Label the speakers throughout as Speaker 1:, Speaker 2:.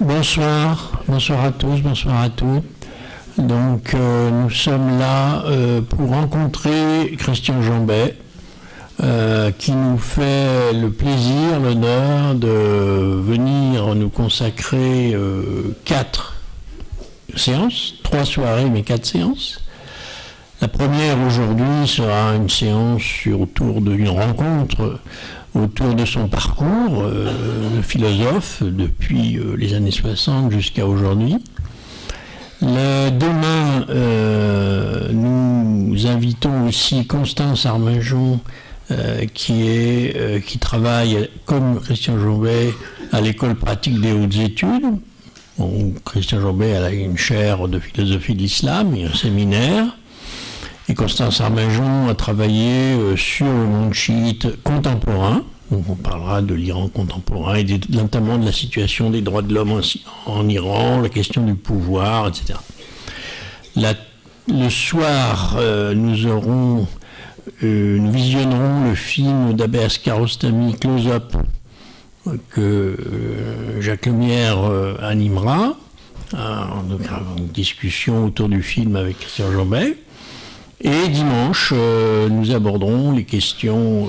Speaker 1: Bonsoir à tous, bonsoir à toutes. Donc nous sommes là pour rencontrer Christian Jambet, qui nous fait le plaisir, l'honneur de venir nous consacrer 4 séances, 3 soirées mais 4 séances. La première aujourd'hui sera une séance autour d'une rencontre autour de son parcours, le philosophe, depuis les années 60 jusqu'à aujourd'hui. Demain, nous invitons aussi Constance Arminjon, qui travaille comme Christian Jambet à l'école pratique des hautes études. Bon, Christian Jambet a une chaire de philosophie de l'islam et un séminaire. Et Constance Arminjon a travaillé sur le monde chiite contemporain. Donc on parlera de l'Iran contemporain et notamment de la situation des droits de l'homme en Iran, la question du pouvoir, etc. Le soir, nous visionnerons le film d'Abbas Kiarostami, Close Up, que Jacques Lemierre animera. Donc une discussion autour du film avec Christian Jambet. Et dimanche, nous aborderons les questions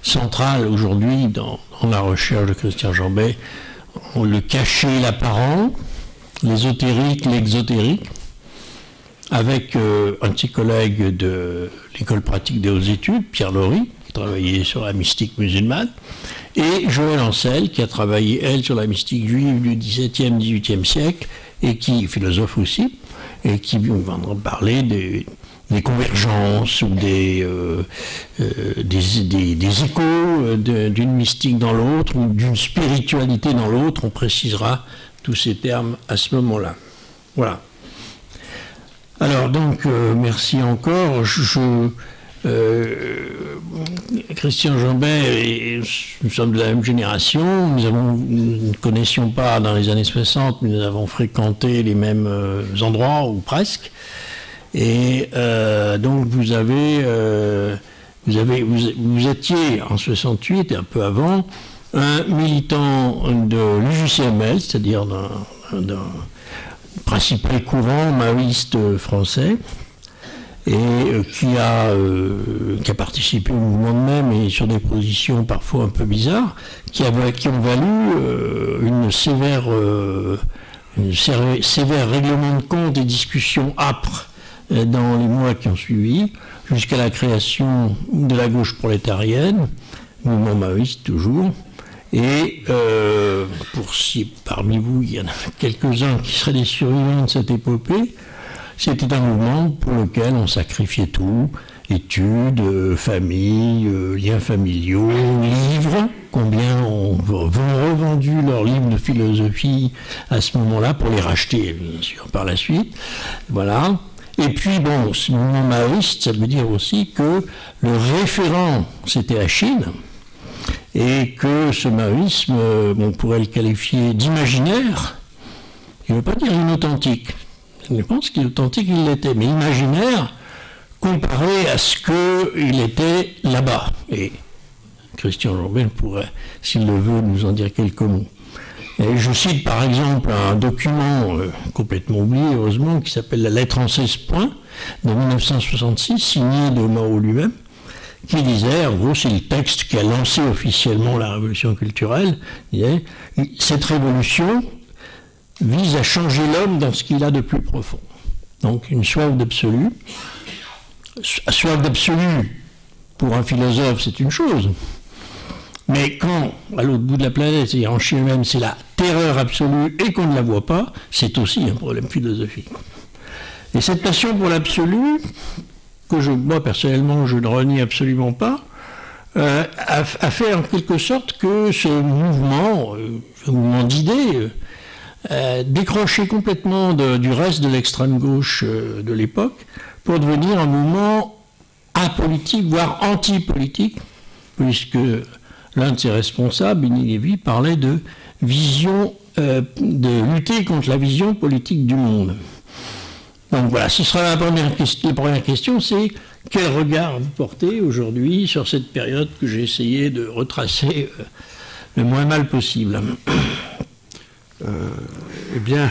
Speaker 1: centrales aujourd'hui dans la recherche de Christian Jambet, le caché, l'apparent, l'ésotérique, l'exotérique, avec un de ses collègues de l'école pratique des hautes études, Pierre Laury, qui travaillait sur la mystique musulmane, et Joëlle Ancel, qui a travaillé, elle, sur la mystique juive du XVIIe, XVIIIe siècle, et qui, philosophe aussi, et qui viendra parler des convergences ou des échos d'une mystique dans l'autre ou d'une spiritualité dans l'autre. On précisera tous ces termes à ce moment-là. Voilà. Alors donc, merci encore. Christian Jambet, nous sommes de la même génération, nous ne connaissions pas dans les années 60, mais nous avons fréquenté les mêmes endroits, ou presque. Et donc vous étiez en 68 et un peu avant un militant de l'UJCML, c'est-à-dire d'un principal courant maoïste français, et qui a participé au mouvement de même et sur des positions parfois un peu bizarres, qui ont valu une sévère règlement de compte et discussions âpres dans les mois qui ont suivi, jusqu'à la création de la gauche prolétarienne, mouvement maoïste toujours. Et si parmi vous il y en a quelques-uns qui seraient des survivants de cette épopée, c'était un mouvement pour lequel on sacrifiait tout, études, famille, liens familiaux, livres. Combien ont revendu leurs livres de philosophie à ce moment-là pour les racheter, bien sûr, par la suite. Voilà. Et puis, bon, ce mouvement maoïste, ça veut dire aussi que le référent, c'était la Chine, et que ce maoïsme, on pourrait le qualifier d'imaginaire, il ne veut pas dire inauthentique. Je pense qu'authentique, il l'était, mais imaginaire, comparé à ce qu'il était là-bas. Et Christian Jambet pourrait, s'il le veut, nous en dire quelques mots. Et je cite par exemple un document complètement oublié, heureusement, qui s'appelle la lettre en 16 points, de 1966, signé de Mao lui-même, qui disait, en gros, c'est le texte qui a lancé officiellement la révolution culturelle, il disait, cette révolution vise à changer l'homme dans ce qu'il a de plus profond. Donc une soif d'absolu. Soif d'absolu, pour un philosophe, c'est une chose. Mais quand, à l'autre bout de la planète, c'est-à-dire en Chine même, c'est la terreur absolue et qu'on ne la voit pas, c'est aussi un problème philosophique. Et cette passion pour l'absolu, que moi personnellement je ne renie absolument pas, a fait en quelque sorte que ce mouvement d'idées, décroché complètement du reste de l'extrême gauche de l'époque, pour devenir un mouvement apolitique, voire anti-politique, puisque l'un de ses responsables, Bini Lévy, parlait de vision, de lutter contre la vision politique du monde. Donc voilà, ce sera la première question, c'est quel regard vous portez aujourd'hui sur cette période que j'ai essayé de retracer le moins mal possible.
Speaker 2: Eh bien,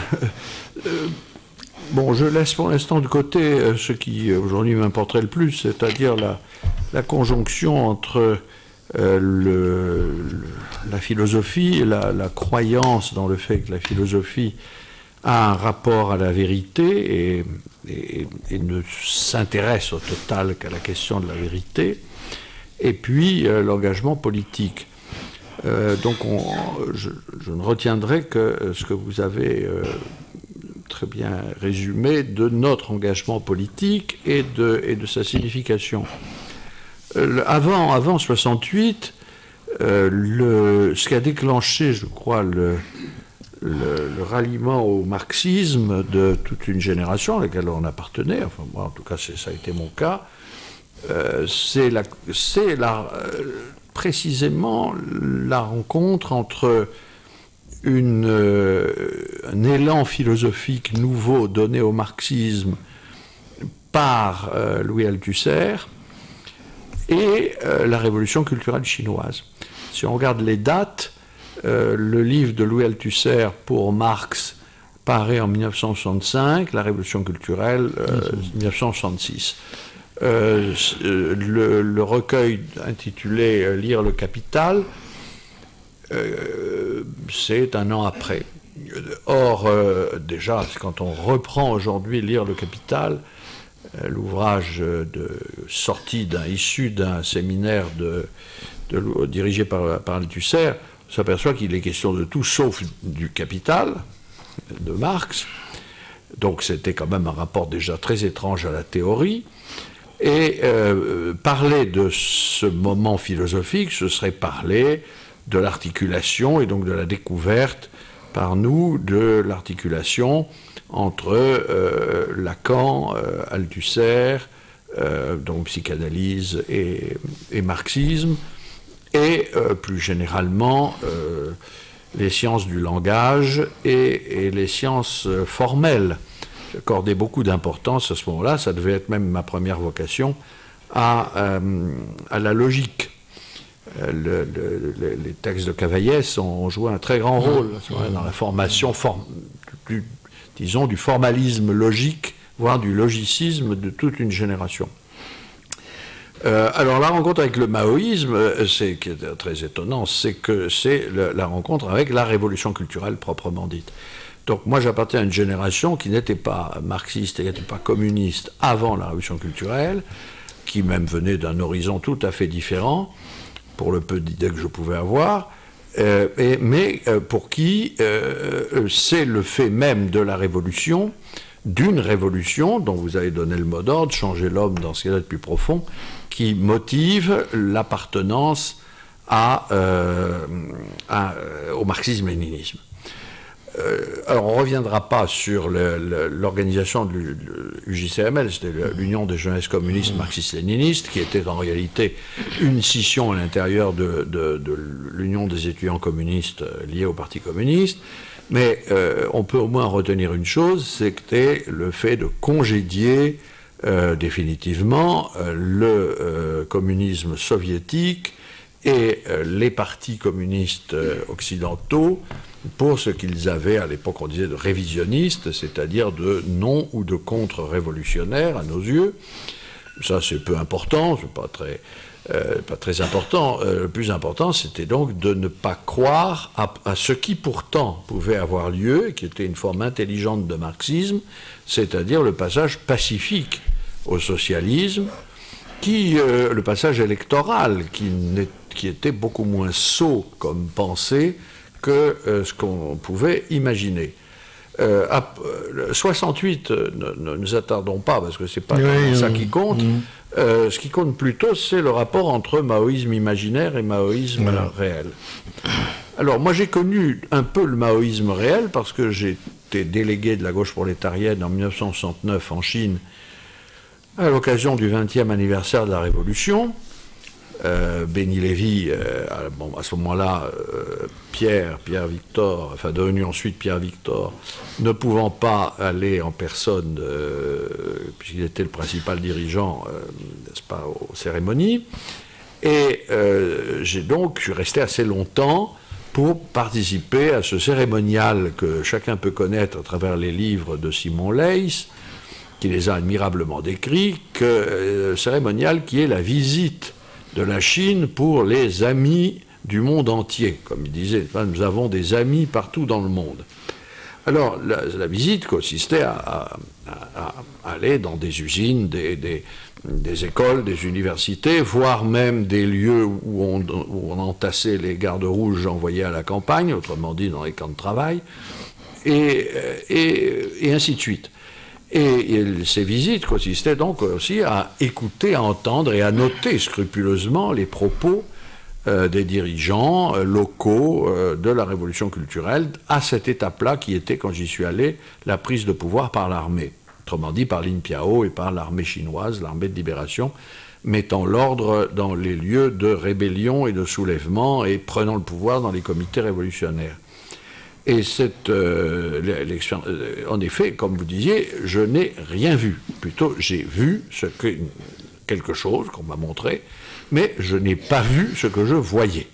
Speaker 2: bon, je laisse pour l'instant de côté ce qui aujourd'hui m'importerait le plus, c'est-à-dire la conjonction entre la philosophie et la croyance dans le fait que la philosophie a un rapport à la vérité et ne s'intéresse au total qu'à la question de la vérité, et puis l'engagement politique. Donc je ne retiendrai que ce que vous avez très bien résumé de notre engagement politique et de sa signification. Avant 68, ce qui a déclenché, je crois, le ralliement au marxisme de toute une génération à laquelle on appartenait, enfin moi en tout cas ça a été mon cas, c'est précisément la rencontre entre un élan philosophique nouveau donné au marxisme par Louis Althusser et la révolution culturelle chinoise. Si on regarde les dates, le livre de Louis Althusser pour Marx paraît en 1965, la révolution culturelle 1966. Le recueil intitulé Lire le Capital, c'est un an après. Or, déjà, quand on reprend aujourd'hui Lire le Capital, l'ouvrage issu d'un séminaire dirigé par Althusser, on s'aperçoit qu'il est question de tout sauf du capital de Marx. Donc c'était quand même un rapport déjà très étrange à la théorie. Et parler de ce moment philosophique, ce serait parler de l'articulation et donc de la découverte par nous de l'articulation entre Lacan, Althusser, donc psychanalyse et marxisme, et plus généralement les sciences du langage et les sciences formelles. J'accordais beaucoup d'importance à ce moment-là, ça devait être même ma première vocation, à la logique. Les textes de Cavaillès ont joué un très grand rôle dans la formation, disons, du formalisme logique, voire du logicisme de toute une génération. Alors la rencontre avec le maoïsme, ce qui est très étonnant, c'est que c'est la rencontre avec la révolution culturelle proprement dite. Donc moi j'appartiens à une génération qui n'était pas marxiste et qui n'était pas communiste avant la révolution culturelle, qui même venait d'un horizon tout à fait différent, pour le peu d'idées que je pouvais avoir, mais pour qui c'est le fait même de la révolution, d'une révolution dont vous avez donné le mot d'ordre, changer l'homme dans ce qu'il y a de plus profond, qui motive l'appartenance au marxisme-léninisme. Alors on ne reviendra pas sur l'organisation de l'UJCML, c'était l'Union des jeunesses communistes marxistes-léninistes, qui était en réalité une scission à l'intérieur de l'Union des étudiants communistes liés au Parti communiste, mais on peut au moins retenir une chose, c'était le fait de congédier définitivement le communisme soviétique et les partis communistes occidentaux pour ce qu'ils avaient, à l'époque on disait de révisionnistes, c'est-à-dire de non ou de contre-révolutionnaires à nos yeux. Ça c'est peu important, c'est pas très important. Le plus important c'était donc de ne pas croire à ce qui pourtant pouvait avoir lieu, et qui était une forme intelligente de marxisme, c'est-à-dire le passage pacifique au socialisme, le passage électoral qui était beaucoup moins sot comme pensée que ce qu'on pouvait imaginer. 68, ne nous attardons pas, parce que c'est pas ça qui compte. Ce qui compte plutôt, c'est le rapport entre maoïsme imaginaire et maoïsme réel. Alors, moi, j'ai connu un peu le maoïsme réel, parce que j'étais délégué de la gauche prolétarienne en 1969 en Chine, à l'occasion du 20e anniversaire de la Révolution. Béni Lévy, à ce moment-là, Pierre Victor, enfin devenu ensuite Pierre Victor, ne pouvant pas aller en personne, puisqu'il était le principal dirigeant, n'est-ce pas, aux cérémonies. Et je suis resté assez longtemps pour participer à ce cérémonial que chacun peut connaître à travers les livres de Simon Leys, qui les a admirablement décrits, cérémonial qui est la visite de la Chine pour les amis du monde entier. Comme il disait, nous avons des amis partout dans le monde. Alors, la visite consistait à aller dans des usines, des écoles, des universités, voire même des lieux où on entassait les gardes rouges envoyés à la campagne, autrement dit dans les camps de travail, et ainsi de suite. Et ces visites consistaient donc aussi à écouter, à entendre et à noter scrupuleusement les propos des dirigeants locaux de la révolution culturelle à cette étape-là qui était, quand j'y suis allé, la prise de pouvoir par l'armée. Autrement dit, par Lin Piao et par l'armée chinoise, l'armée de libération, mettant l'ordre dans les lieux de rébellion et de soulèvement et prenant le pouvoir dans les comités révolutionnaires. Et en effet, comme vous disiez, je n'ai rien vu. Plutôt, j'ai vu quelque chose qu'on m'a montré, mais je n'ai pas vu ce que je voyais.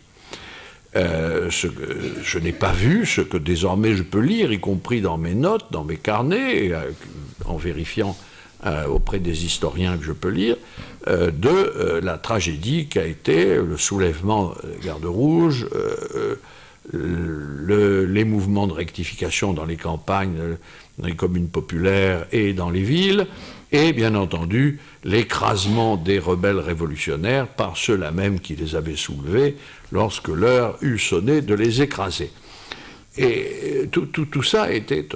Speaker 2: Je n'ai pas vu ce que désormais je peux lire, y compris dans mes notes, dans mes carnets, en vérifiant auprès des historiens que je peux lire, de la tragédie qu'a été le soulèvement des gardes rouges, les mouvements de rectification dans les campagnes, dans les communes populaires et dans les villes, et bien entendu l'écrasement des rebelles révolutionnaires par ceux-là même qui les avaient soulevés lorsque l'heure eut sonné de les écraser. Et tout ça était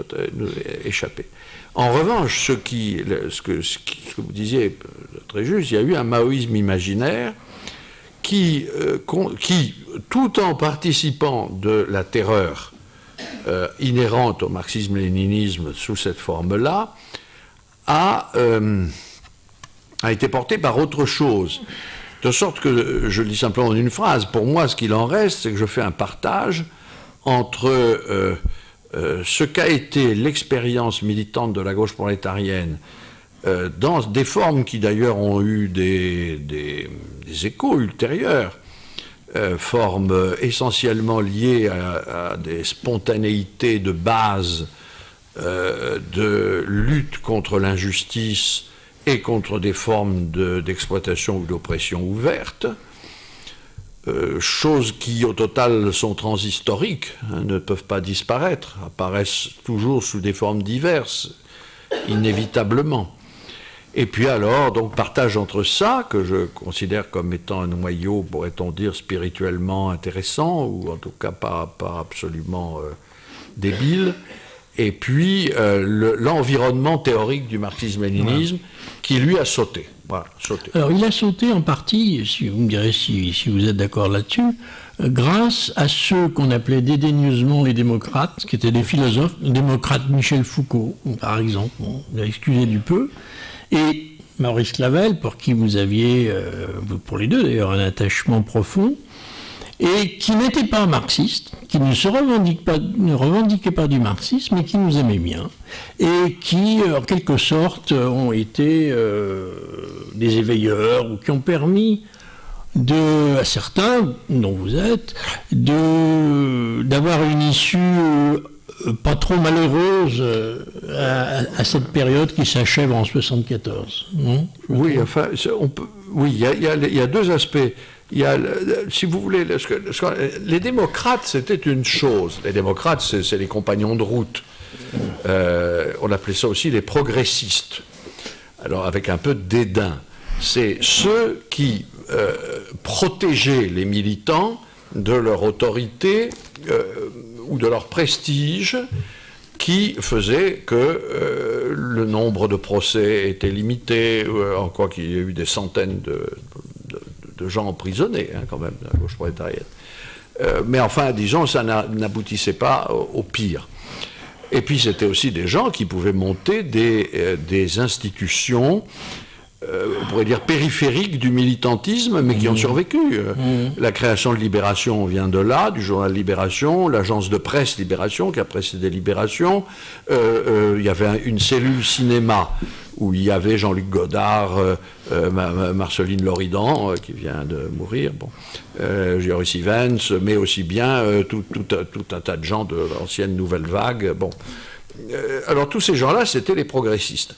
Speaker 2: échappé. En revanche, ce que vous disiez très juste, il y a eu un maoïsme imaginaire qui, tout en participant de la terreur inhérente au marxisme-léninisme sous cette forme-là, a été porté par autre chose. De sorte que, je le dis simplement en une phrase, pour moi, ce qu'il en reste, c'est que je fais un partage entre ce qu'a été l'expérience militante de la gauche prolétarienne, dans des formes qui d'ailleurs ont eu des échos ultérieurs, formes essentiellement liées à des spontanéités de base, de lutte contre l'injustice et contre des formes d'exploitation ou d'oppression ouverte, choses qui au total sont transhistoriques, ne peuvent pas disparaître, apparaissent toujours sous des formes diverses, inévitablement. Et puis alors, donc, partage entre ça, que je considère comme étant un noyau, pourrait-on dire, spirituellement intéressant, ou en tout cas pas absolument débile, et puis l'environnement théorique du marxisme-léninisme, qui lui a sauté. Voilà, sauté.
Speaker 1: Alors il a sauté en partie, si vous me direz si vous êtes d'accord là-dessus, grâce à ceux qu'on appelait dédaigneusement les démocrates, qui étaient des philosophes, le démocrate Michel Foucault, par exemple, excusez du peu, et Maurice Clavel, pour qui vous aviez, pour les deux d'ailleurs, un attachement profond, et qui n'était pas marxiste, qui ne revendiquait pas du marxisme, mais qui nous aimait bien, et qui, en quelque sorte, ont été des éveilleurs, ou qui ont permis à certains, dont vous êtes, d'avoir une issue pas trop malheureuse à cette période qui s'achève en 1974.
Speaker 2: Oui, enfin, il y a deux aspects. Il y a, si vous voulez, les démocrates, c'était une chose. Les démocrates, c'est les compagnons de route. On appelait ça aussi les progressistes. Alors, avec un peu de dédain. C'est ceux qui protégeaient les militants de leur autorité ou de leur prestige, qui faisait que le nombre de procès était limité, en quoi qu'il y ait eu des centaines de gens emprisonnés, quand même, de la gauche prolétarienne. Mais enfin, disons, ça n'aboutissait pas au pire. Et puis, c'était aussi des gens qui pouvaient monter des institutions on pourrait dire périphériques du militantisme, mais qui ont survécu. La création de Libération vient de là, du journal Libération, l'agence de presse Libération, qui a précédé Libération. Il y avait une cellule cinéma où il y avait Jean-Luc Godard, Marceline Loridan, qui vient de mourir, bon, Joris Ivens, mais aussi bien tout un tas de gens de l'ancienne Nouvelle Vague. Bon. Alors tous ces gens-là, c'était les progressistes.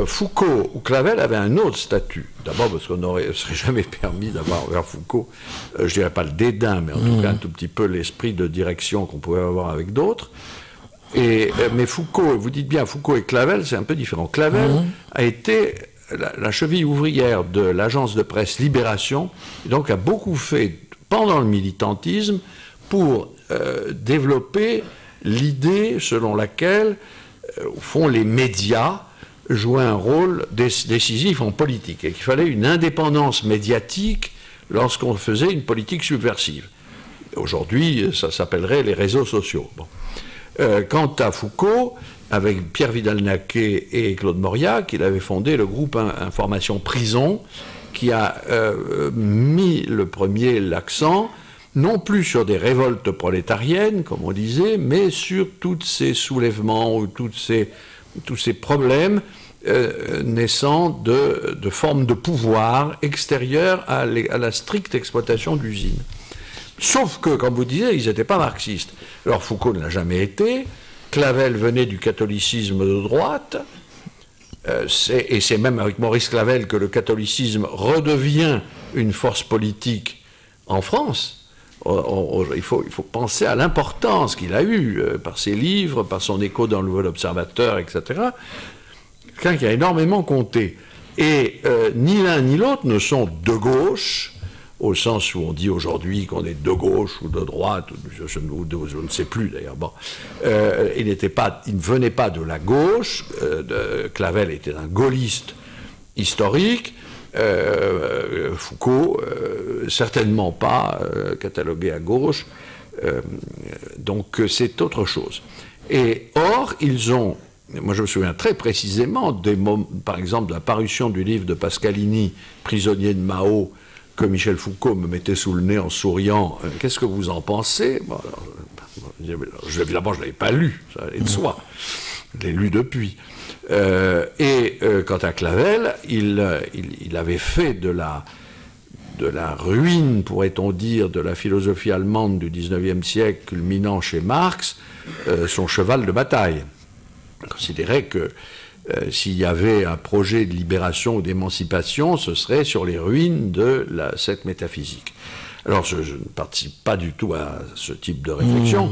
Speaker 2: Foucault ou Clavel avaient un autre statut. D'abord parce qu'on ne serait jamais permis d'avoir envers Foucault, je dirais pas le dédain, mais en tout cas un tout petit peu l'esprit de direction qu'on pouvait avoir avec d'autres. Mais Foucault, vous dites bien Foucault et Clavel, c'est un peu différent. Clavel a été la cheville ouvrière de l'agence de presse Libération, et donc a beaucoup fait pendant le militantisme pour développer l'idée selon laquelle, au fond, les médias jouaient un rôle décisif en politique et qu'il fallait une indépendance médiatique lorsqu'on faisait une politique subversive. Aujourd'hui, ça s'appellerait les réseaux sociaux. Bon. Quant à Foucault, avec Pierre Vidal-Naquet et Claude Mauriac, il avait fondé le groupe Information Prison, qui a mis le premier l'accent, non plus sur des révoltes prolétariennes, comme on disait, mais sur tous ces soulèvements ou tous ces problèmes naissant de formes de pouvoir extérieures à la stricte exploitation d'usines. Sauf que, comme vous disiez, ils n'étaient pas marxistes. Alors Foucault ne l'a jamais été, Clavel venait du catholicisme de droite, et c'est même avec Maurice Clavel que le catholicisme redevient une force politique en France. Il faut penser à l'importance qu'il a eue par ses livres, par son écho dans le Nouvel Observateur, etc. Quelqu'un qui a énormément compté. Et ni l'un ni l'autre ne sont de gauche, au sens où on dit aujourd'hui qu'on est de gauche ou de droite, je ne sais plus d'ailleurs. Bon. Il ne venait pas de la gauche, Clavel était un gaulliste historique, Foucault, certainement pas catalogué à gauche, donc c'est autre chose. Et or, ils ont, moi je me souviens très précisément, par exemple, de la parution du livre de Pascalini, Prisonnier de Mao, que Michel Foucault me mettait sous le nez en souriant. Qu'est-ce que vous en pensez? Bon, évidemment, je ne l'avais pas lu, ça allait de soi. Je l'ai lu depuis. Quant à Clavel, il avait fait de la ruine, pourrait-on dire, de la philosophie allemande du XIXe siècle, culminant chez Marx, son cheval de bataille. Il considérait que s'il y avait un projet de libération ou d'émancipation, ce serait sur les ruines de cette métaphysique. Alors, je ne participe pas du tout à ce type de réflexion,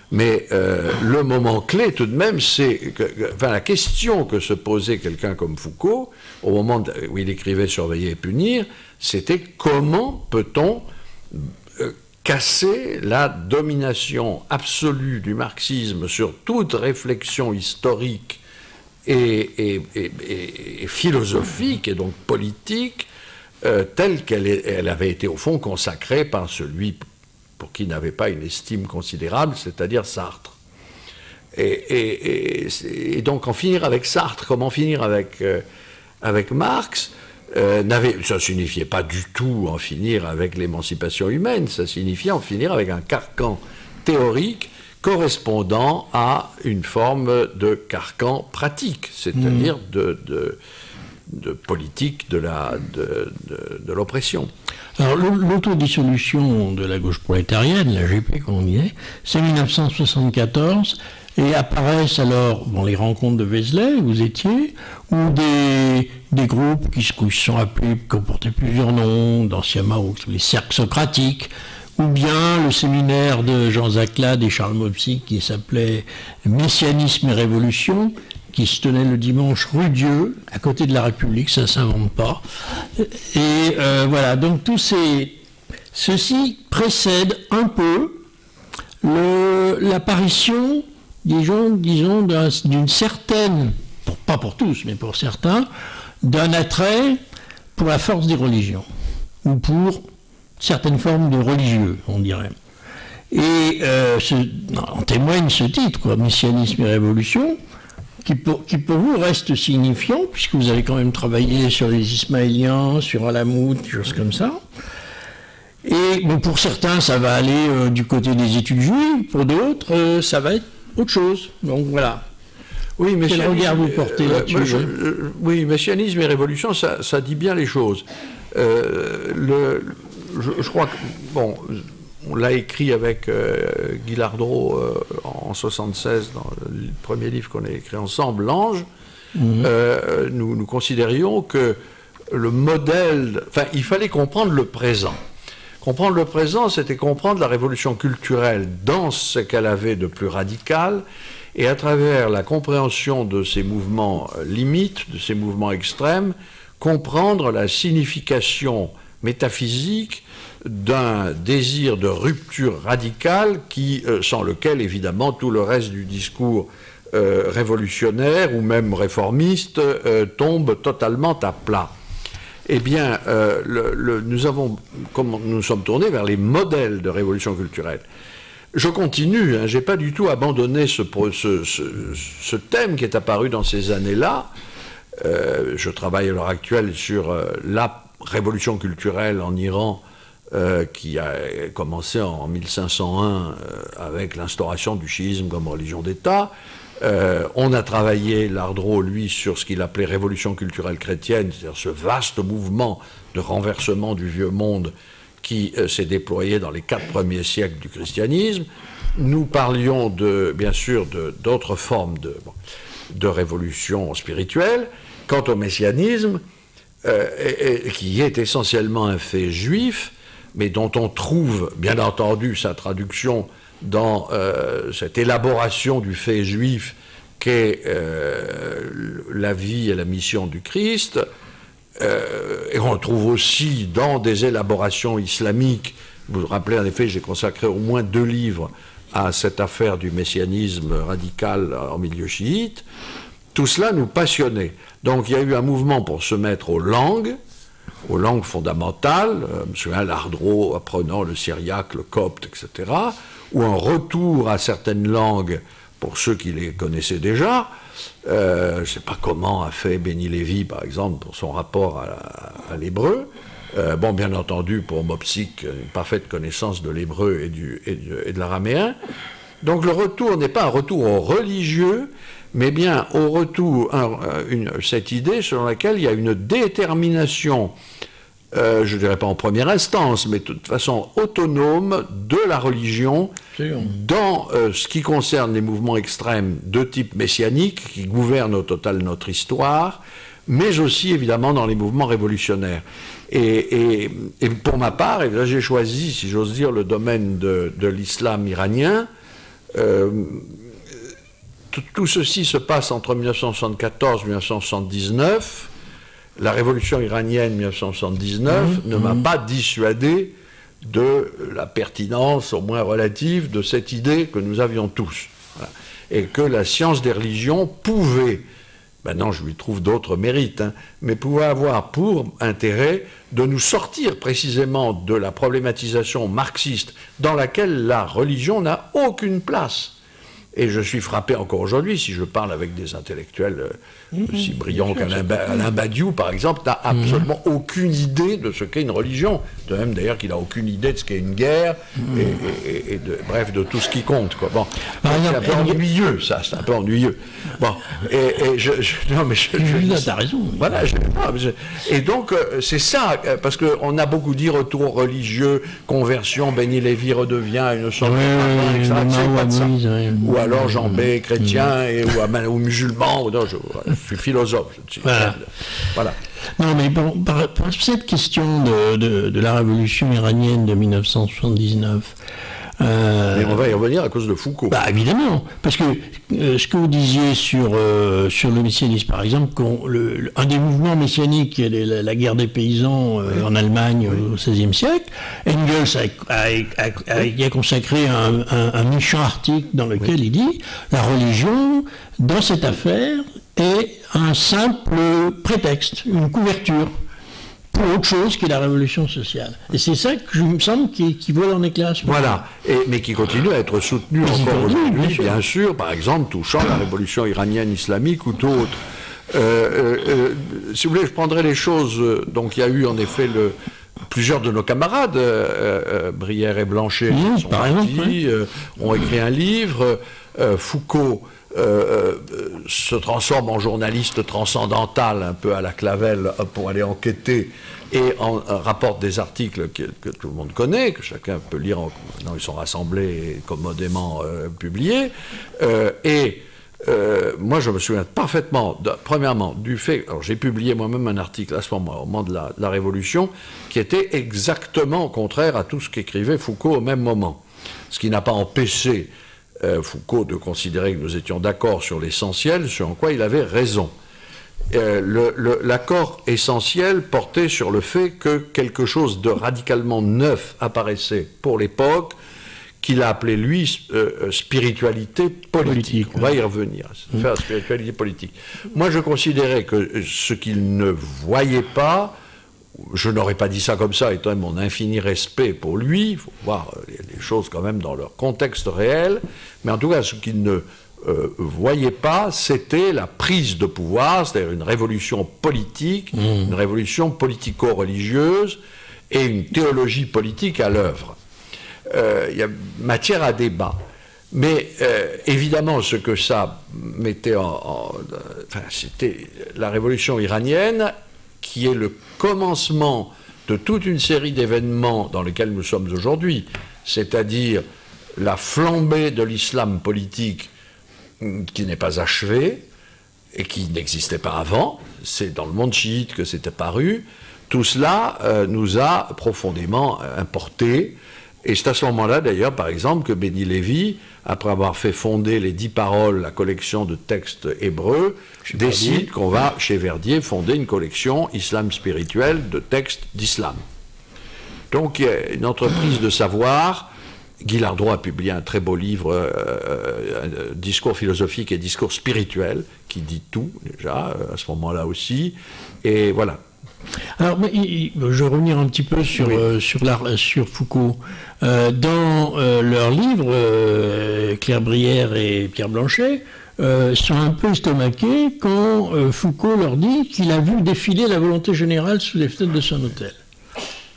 Speaker 2: mais le moment clé, tout de même, c'est la question que se posait quelqu'un comme Foucault, au moment où il écrivait « Surveiller et punir », c'était comment peut-on casser la domination absolue du marxisme sur toute réflexion historique et philosophique, et donc politique, telle qu'elle avait été au fond consacrée par celui pour qui n'avait pas une estime considérable, c'est-à-dire Sartre. Et donc en finir avec Sartre, comme en finir avec Marx, ça ne signifiait pas du tout en finir avec l'émancipation humaine, ça signifiait en finir avec un carcan théorique correspondant à une forme de carcan pratique, c'est-à-dire de politique de l'oppression.
Speaker 1: Alors l'autodissolution de la gauche prolétarienne, la GP comme on disait, c'est 1974, et apparaissent alors les rencontres de Vézelay, où vous étiez, ou des groupes qui sont appelés, qui comportaient plusieurs noms, d'anciens Mao, les cercles socratiques, ou bien le séminaire de Jean Zaclade et Charles Mopsy qui s'appelait Messianisme et Révolution, qui se tenait le dimanche rue Dieu, à côté de la République, ça ne s'invente pas. Et voilà, donc ceci précède un peu l'apparition, disons d'une certaine, pas pour tous, mais pour certains, d'un attrait pour la force des religions, ou pour certaines formes de religieux, on dirait. Et en témoigne ce titre, quoi, Messianisme et Révolution. qui pour vous reste signifiant, puisque vous avez quand même travaillé sur les Ismaéliens, sur Alamout, des choses comme ça. Et bon, pour certains, ça va aller du côté des études juives, pour d'autres, ça va être autre chose. Donc voilà.
Speaker 2: Oui,
Speaker 1: quel regard vous portez là-dessus?
Speaker 2: Oui, messianisme et révolution, ça dit bien les choses. Je crois que, bon, on l'a écrit avec Guy Lardreau en 1976, dans le premier livre qu'on a écrit ensemble, L'Ange. Nous considérions que le modèle... Enfin, il fallait comprendre le présent. Comprendre le présent, c'était comprendre la révolution culturelle dans ce qu'elle avait de plus radical, et à travers la compréhension de ces mouvements limites, de ces mouvements extrêmes, comprendre la signification métaphysique d'un désir de rupture radicale sans lequel, évidemment, tout le reste du discours révolutionnaire ou même réformiste tombe totalement à plat. Eh bien, nous sommes tournés vers les modèles de révolution culturelle. Je continue, hein, je n'ai pas du tout abandonné ce thème qui est apparu dans ces années-là. Je travaille à l'heure actuelle sur la révolution culturelle en Iran qui a commencé en 1501 avec l'instauration du chiisme comme religion d'État. On a travaillé, Lardreau, lui, sur ce qu'il appelait révolution culturelle chrétienne, c'est-à-dire ce vaste mouvement de renversement du vieux monde qui s'est déployé dans les 4 premiers siècles du christianisme. Nous parlions, bien sûr, d'autres formes de révolution spirituelle. Quant au messianisme, qui est essentiellement un fait juif, mais dont on trouve, bien entendu, sa traduction dans cette élaboration du fait juif qu'est la vie et la mission du Christ, et on le trouve aussi dans des élaborations islamiques. Vous vous rappelez, en effet, j'ai consacré au moins 2 livres à cette affaire du messianisme radical en milieu chiite. Tout cela nous passionnait. Donc il y a eu un mouvement pour se mettre aux langues fondamentales, M. Lardreau apprenant le syriaque, le copte, etc., ou un retour à certaines langues pour ceux qui les connaissaient déjà. Je ne sais pas comment a fait Benny Lévy, par exemple, pour son rapport à l'hébreu. Bon, bien entendu, pour Mopsic, une parfaite connaissance de l'hébreu et de l'araméen. Donc le retour n'est pas un retour au religieux, mais bien au retour, cette idée selon laquelle il y a une détermination, je ne dirais pas en première instance, mais de toute façon autonome de la religion dans ce qui concerne les mouvements extrêmes de type messianique qui gouvernent au total notre histoire, mais aussi évidemment dans les mouvements révolutionnaires. Et pour ma part, et là j'ai choisi, si j'ose dire, le domaine de l'islam iranien. Tout ceci se passe entre 1974 et 1979. La révolution iranienne 1979 ne m'a pas dissuadé de la pertinence, au moins relative, de cette idée que nous avions tous. Voilà. Et que la science des religions pouvait, maintenant je lui trouve d'autres mérites, hein, mais pouvait avoir pour intérêt de nous sortir précisément de la problématisation marxiste dans laquelle la religion n'a aucune place. Et je suis frappé encore aujourd'hui, si je parle avec des intellectuels aussi brillants qu'Alain Badiou, par exemple, n'a absolument aucune idée de ce qu'est une religion. De même d'ailleurs qu'il n'a aucune idée de ce qu'est une guerre, et bref, de tout ce qui compte, quoi. Bon, c'est un peu ennuyeux, ça, c'est un peu ennuyeux. Bon, non, mais
Speaker 1: t'as raison.
Speaker 2: Voilà, et donc, c'est ça, parce qu'on a beaucoup dit retour religieux, conversion, Benny Lévy redevient une sorte ou alors Jean B, chrétien, ou musulman, ou non, je suis philosophe. Voilà.
Speaker 1: Non, mais bon, par cette question de la révolution iranienne de 1979...
Speaker 2: Mais on va y revenir à cause de Foucault.
Speaker 1: Bah, évidemment, parce que ce que vous disiez sur le messianisme, par exemple, un des mouvements messianiques, la guerre des paysans en Allemagne au XVIe siècle, Engels a consacré un méchant article dans lequel il dit « La religion, dans cette affaire, est un simple prétexte, une couverture, pour autre chose que la révolution sociale. Et c'est ça que je me semble qui voit en éclairage.
Speaker 2: Voilà, mais qui continue à être soutenu encore aujourd'hui, bien sûr, par exemple, touchant la révolution iranienne islamique ou d'autres. Si vous voulez, je prendrai les choses. Donc, il y a eu en effet plusieurs de nos camarades, Brière et Blanchet, qui sont partis, ont écrit un livre. Foucault se transforme en journaliste transcendantal, un peu à la Clavel, pour aller enquêter, et rapporte des articles que tout le monde connaît, que chacun peut lire. Maintenant, ils sont rassemblés et commodément publiés. Moi, je me souviens parfaitement, premièrement, du fait... Alors, j'ai publié moi-même un article à ce moment, au moment de la Révolution, qui était exactement contraire à tout ce qu'écrivait Foucault au même moment. Ce qui n'a pas empêché Foucault de considérer que nous étions d'accord sur l'essentiel, sur en quoi il avait raison. L'accord essentiel portait sur le fait que quelque chose de radicalement neuf apparaissait pour l'époque, qu'il a appelé, lui, spiritualité politique. On va y revenir, faire spiritualité politique. Moi, je considérais que ce qu'il ne voyait pas, je n'aurais pas dit ça comme ça, étant mon infini respect pour lui, il faut voir les choses quand même dans leur contexte réel, mais en tout cas, ce qu'il ne voyait pas, c'était la prise de pouvoir, c'est-à-dire une révolution politique, une révolution politico-religieuse et une théologie politique à l'œuvre. Il y a matière à débat. Mais évidemment, ce que ça mettait c'était la révolution iranienne, qui est le commencement de toute une série d'événements dans lesquels nous sommes aujourd'hui, c'est-à-dire la flambée de l'islam politique qui n'est pas achevée et qui n'existait pas avant. C'est dans le monde chiite que c'est apparu. Tout cela nous a profondément importés. Et c'est à ce moment-là, d'ailleurs, par exemple, que Béni Lévy, après avoir fait fonder les 10 paroles, la collection de textes hébreux, décide qu'on va, chez Verdier, fonder une collection islam spirituel de textes d'islam. Donc, il y a une entreprise de savoir. Guy Lardron a publié un très beau livre, Discours philosophique et discours spirituel, qui dit tout, déjà, à ce moment-là aussi. Et voilà.
Speaker 1: Alors, je vais revenir un petit peu sur Foucault. Dans leur livre, Claire Brière et Pierre Blanchet sont un peu estomaqués quand Foucault leur dit qu'il a vu défiler la volonté générale sous les fenêtres de son hôtel.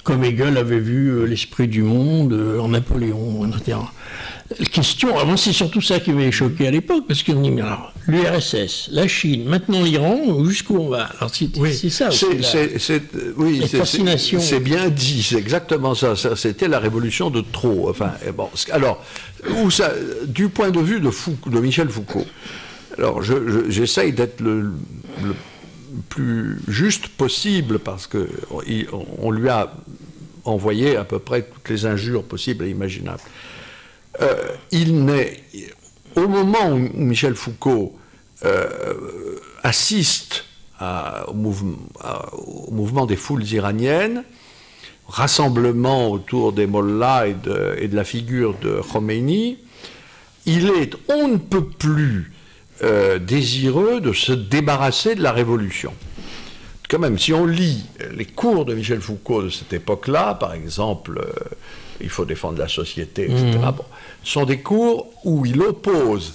Speaker 1: Comme Hegel avait vu l'esprit du monde en Napoléon, etc. Question, avant c'est surtout ça qui m'avait choqué à l'époque, parce qu'on dit, mais alors, l'URSS, la Chine, maintenant l'Iran, jusqu'où on va? Alors c'est ça aussi, la fascination.
Speaker 2: C'est bien dit, c'est exactement ça. C'était la révolution de trop. Enfin, bon, alors, du point de vue de Michel Foucault, alors j'essaye d'être le plus juste possible, parce qu'on lui a envoyé à peu près toutes les injures possibles et imaginables. Au moment où Michel Foucault assiste au mouvement des foules iraniennes, rassemblement autour des mollahs et de la figure de Khomeini, il est on ne peut plus désireux de se débarrasser de la révolution. Quand même, si on lit les cours de Michel Foucault de cette époque-là, par exemple, il faut défendre la société, etc., bon, ce sont des cours où il oppose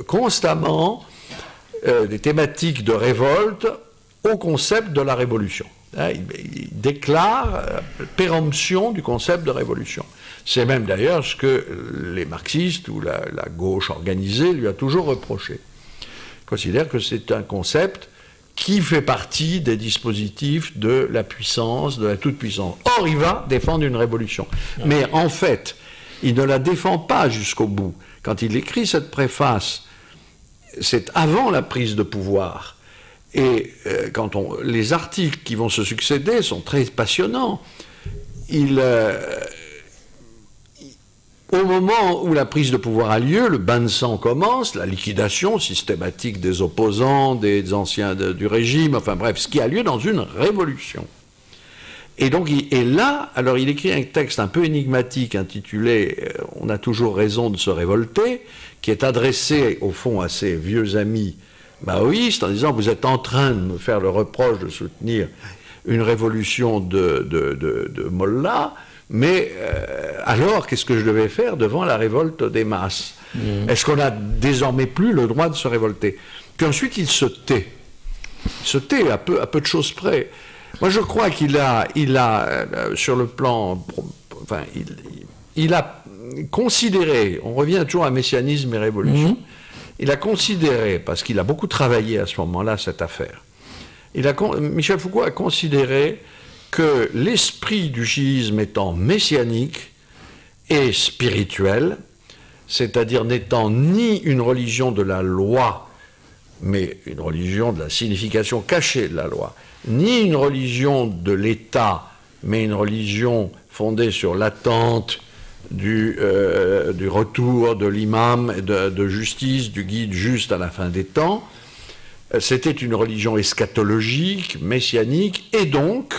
Speaker 2: constamment des thématiques de révolte au concept de la révolution. Il déclare péremption du concept de révolution. C'est même d'ailleurs ce que les marxistes ou la gauche organisée lui a toujours reproché. Il considère que c'est un concept qui fait partie des dispositifs de la puissance, de la toute-puissance. Or, il va défendre une révolution. Mais en fait, il ne la défend pas jusqu'au bout. Quand il écrit cette préface, c'est avant la prise de pouvoir. Et les articles qui vont se succéder sont très passionnants. Au moment où la prise de pouvoir a lieu, le bain de sang commence, la liquidation systématique des opposants, des anciens du régime, enfin bref, ce qui a lieu dans une révolution. Et donc, alors il écrit un texte un peu énigmatique intitulé « On a toujours raison de se révolter », qui est adressé au fond à ses vieux amis maoïstes en disant « Vous êtes en train de me faire le reproche de soutenir une révolution de Mollah, mais alors, qu'est-ce que je devais faire devant la révolte des masses? Est-ce qu'on n'a désormais plus le droit de se révolter? Puis ensuite, il se tait. Il se tait à peu de choses près. Moi, je crois qu'il a, sur le plan... Enfin, il a considéré, on revient toujours à messianisme et révolution, il a considéré, parce qu'il a beaucoup travaillé à ce moment-là, cette affaire, Michel Foucault a considéré que l'esprit du chiisme étant messianique et spirituel, c'est-à-dire n'étant ni une religion de la loi, mais une religion de la signification cachée de la loi, ni une religion de l'État, mais une religion fondée sur l'attente du retour de l'imam, de justice, du guide juste à la fin des temps. C'était une religion eschatologique, messianique, et donc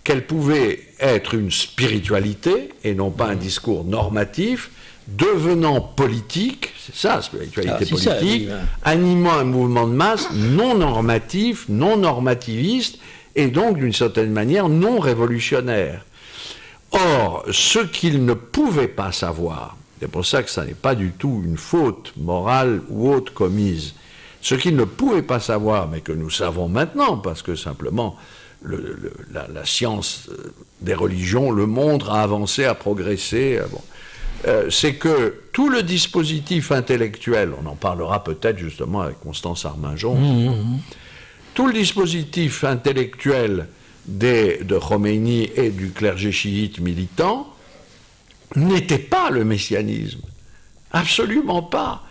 Speaker 2: qu'elle pouvait être une spiritualité, et non pas un discours normatif, devenant politique, c'est ça, spiritualité politique, animant un mouvement de masse non normatif, non normativiste, et donc d'une certaine manière non révolutionnaire. Or, ce qu'il ne pouvait pas savoir, c'est pour ça que ça n'est pas du tout une faute morale ou autre commise, ce qu'il ne pouvait pas savoir, mais que nous savons maintenant, parce que simplement la science des religions, le monde a avancé, a progressé, c'est que tout le dispositif intellectuel, on en parlera peut-être justement avec Constance Arminjon, tout le dispositif intellectuel de Khomeini et du clergé chiite militant n'était pas le messianisme. Absolument pas.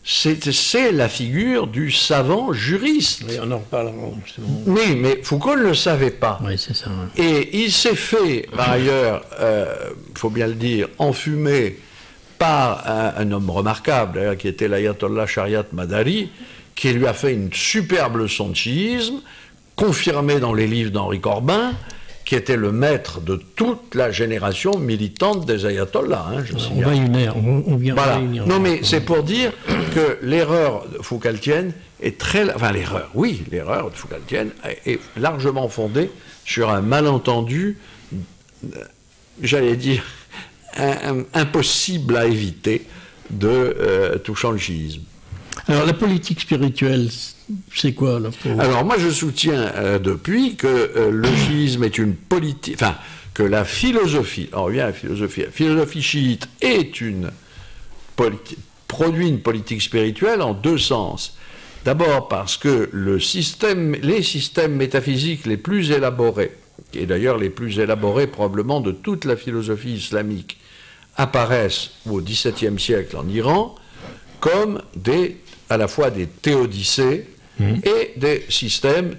Speaker 2: C'est la figure du savant juriste.
Speaker 1: Oui, on en reparlera justement.
Speaker 2: Oui, mais Foucault ne le savait pas.
Speaker 1: Oui, c'est ça.
Speaker 2: Et il s'est fait, par ailleurs, il faut bien le dire, enfumer par un homme remarquable, d'ailleurs, qui était l'ayatollah Shariat Madari, qui lui a fait une superbe leçon de chiisme, confirmée dans les livres d'Henri Corbin, qui était le maître de toute la génération militante des ayatollahs. Hein,
Speaker 1: on va unir, on vient
Speaker 2: voilà.
Speaker 1: réunir.
Speaker 2: Non, mais c'est pour dire que l'erreur foucaltienne est très... Enfin, l'erreur de foucaltienne est largement fondée sur un malentendu, j'allais dire, impossible à éviter touchant le chiisme.
Speaker 1: Alors, la politique spirituelle, c'est quoi là pour...
Speaker 2: Alors, moi, je soutiens depuis que le chiisme est une politique... Enfin, que la philosophie... On revient à la philosophie chiite produit une politique spirituelle en deux sens. D'abord parce que les systèmes métaphysiques les plus élaborés, et d'ailleurs les plus élaborés probablement de toute la philosophie islamique, apparaissent au XVIIe siècle en Iran comme à la fois des théodicées et des systèmes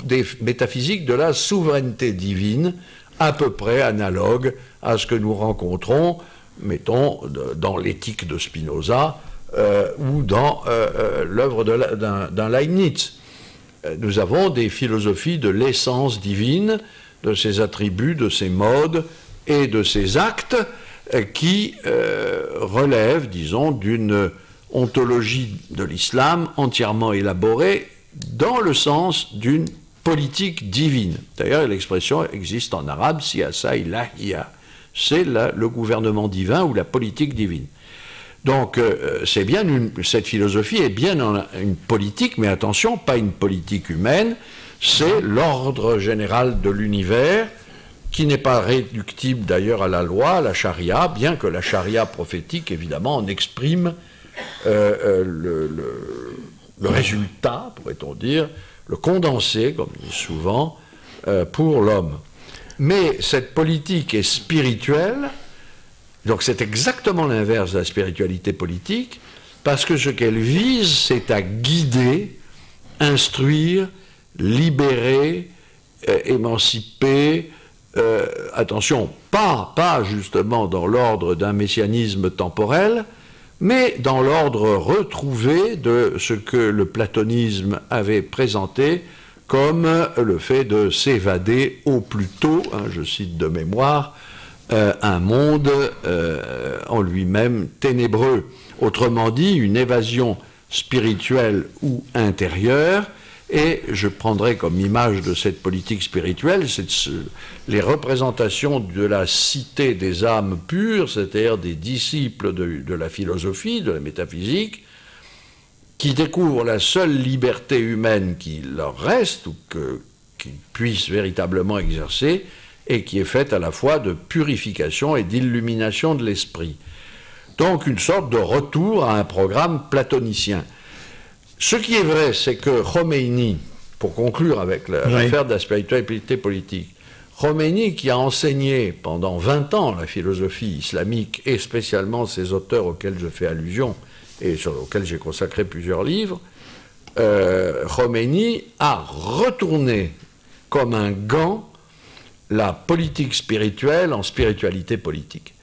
Speaker 2: des métaphysiques de la souveraineté divine, à peu près analogues à ce que nous rencontrons, mettons, dans l'éthique de Spinoza ou dans l'œuvre d'un Leibniz. Nous avons des philosophies de l'essence divine, de ses attributs, de ses modes et de ses actes qui relèvent, disons, d'une ontologie de l'islam entièrement élaborée dans le sens d'une politique divine. D'ailleurs, l'expression existe en arabe, siyasa ilahiya. C'est le gouvernement divin ou la politique divine. Donc, c'est bien cette philosophie est bien une politique, mais attention, pas une politique humaine, c'est l'ordre général de l'univers, qui n'est pas réductible d'ailleurs à la loi, à la charia, bien que la charia prophétique, évidemment, en exprime le résultat, pourrait-on dire, le condensé, comme on dit souvent, pour l'homme. Mais cette politique est spirituelle, donc c'est exactement l'inverse de la spiritualité politique, parce que ce qu'elle vise, c'est à guider, instruire, libérer, émanciper, attention, pas justement dans l'ordre d'un messianisme temporel, mais dans l'ordre retrouvé de ce que le platonisme avait présenté comme le fait de s'évader au plus tôt, hein, je cite de mémoire, un monde en lui-même ténébreux. Autrement dit, une évasion spirituelle ou intérieure Et je prendrai comme image de cette politique spirituelle les représentations de la cité des âmes pures, c'est-à-dire des disciples de la philosophie, de la métaphysique, qui découvrent la seule liberté humaine qui leur reste, ou qu'ils puissent véritablement exercer, et qui est faite à la fois de purification et d'illumination de l'esprit. Donc une sorte de retour à un programme platonicien. Ce qui est vrai, c'est que Khomeini, pour conclure avec l'affaire de la spiritualité politique, Khomeini, qui a enseigné pendant 20 ans la philosophie islamique, et spécialement ces auteurs auxquels je fais allusion, et auxquels j'ai consacré plusieurs livres, Khomeini a retourné comme un gant la politique spirituelle en spiritualité politique.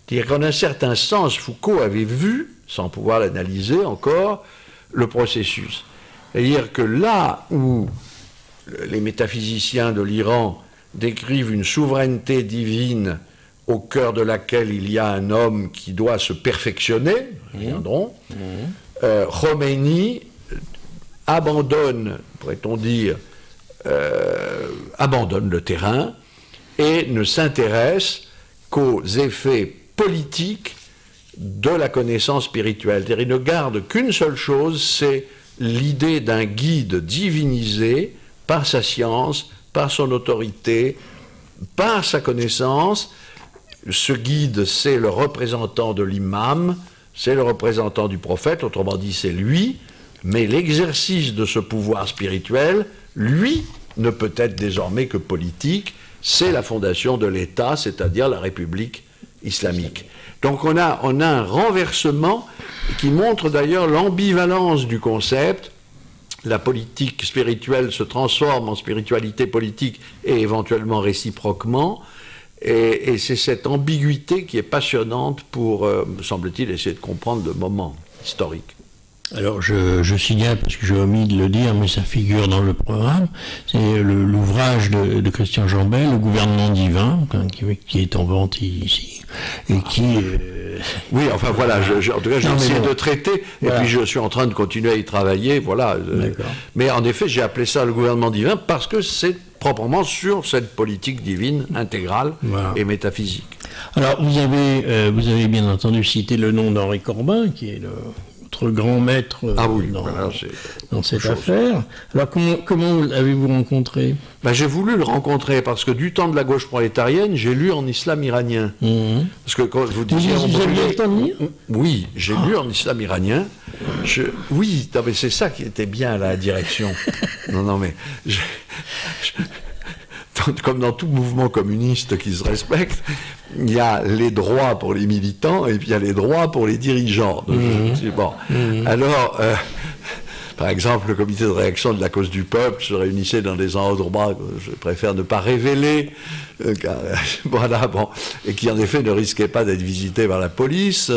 Speaker 2: C'est-à-dire qu'en un certain sens, Foucault avait vu, sans pouvoir l'analyser encore, le processus. C'est-à-dire que là où les métaphysiciens de l'Iran décrivent une souveraineté divine au cœur de laquelle il y a un homme qui doit se perfectionner, viendront, Khomeini abandonne, pourrait-on dire, abandonne le terrain et ne s'intéresse qu'aux effets politiques de la connaissance spirituelle. C'est-à-dire, il ne garde qu'une seule chose, c'est l'idée d'un guide divinisé par sa science, par son autorité, par sa connaissance. Ce guide, c'est le représentant de l'imam, c'est le représentant du prophète, autrement dit, c'est lui, mais l'exercice de ce pouvoir spirituel, lui, ne peut être désormais que politique, c'est la fondation de l'État, c'est-à-dire la République islamique. Donc on a un renversement qui montre d'ailleurs l'ambivalence du concept. La politique spirituelle se transforme en spiritualité politique et éventuellement réciproquement. Et c'est cette ambiguïté qui est passionnante pour, me semble-t-il, essayer de comprendre le moment historique.
Speaker 1: Alors je signale, parce que j'ai omis de le dire, mais ça figure dans le programme, c'est l'ouvrage de Christian Jambel, Le gouvernement divin, qui est en vente ici, et qui...
Speaker 2: Oui, enfin voilà, en tout cas j'ai essayé de traiter, voilà. Et puis je suis en train de continuer à y travailler, voilà. Mais en effet, j'ai appelé ça Le gouvernement divin, parce que c'est proprement sur cette politique divine intégrale et métaphysique.
Speaker 1: Alors vous avez bien entendu cité le nom d'Henri Corbin, qui est notre grand maître dans cette affaire. Alors comment l'avez-vous rencontré?
Speaker 2: J'ai voulu le rencontrer parce que du temps de la gauche prolétarienne, j'ai lu en islam iranien. Parce que quand vous disiez...
Speaker 1: Vous aviez le temps de lire?
Speaker 2: Oui, j'ai lu en islam iranien. Oui, mais c'est ça qui était bien la direction. non, mais... Comme dans tout mouvement communiste qui se respecte, il y a les droits pour les militants et puis il y a les droits pour les dirigeants. Bon. Alors, par exemple, le comité de réaction de la cause du peuple se réunissait dans des endroits que je préfère ne pas révéler, et qui en effet ne risquaient pas d'être visités par la police.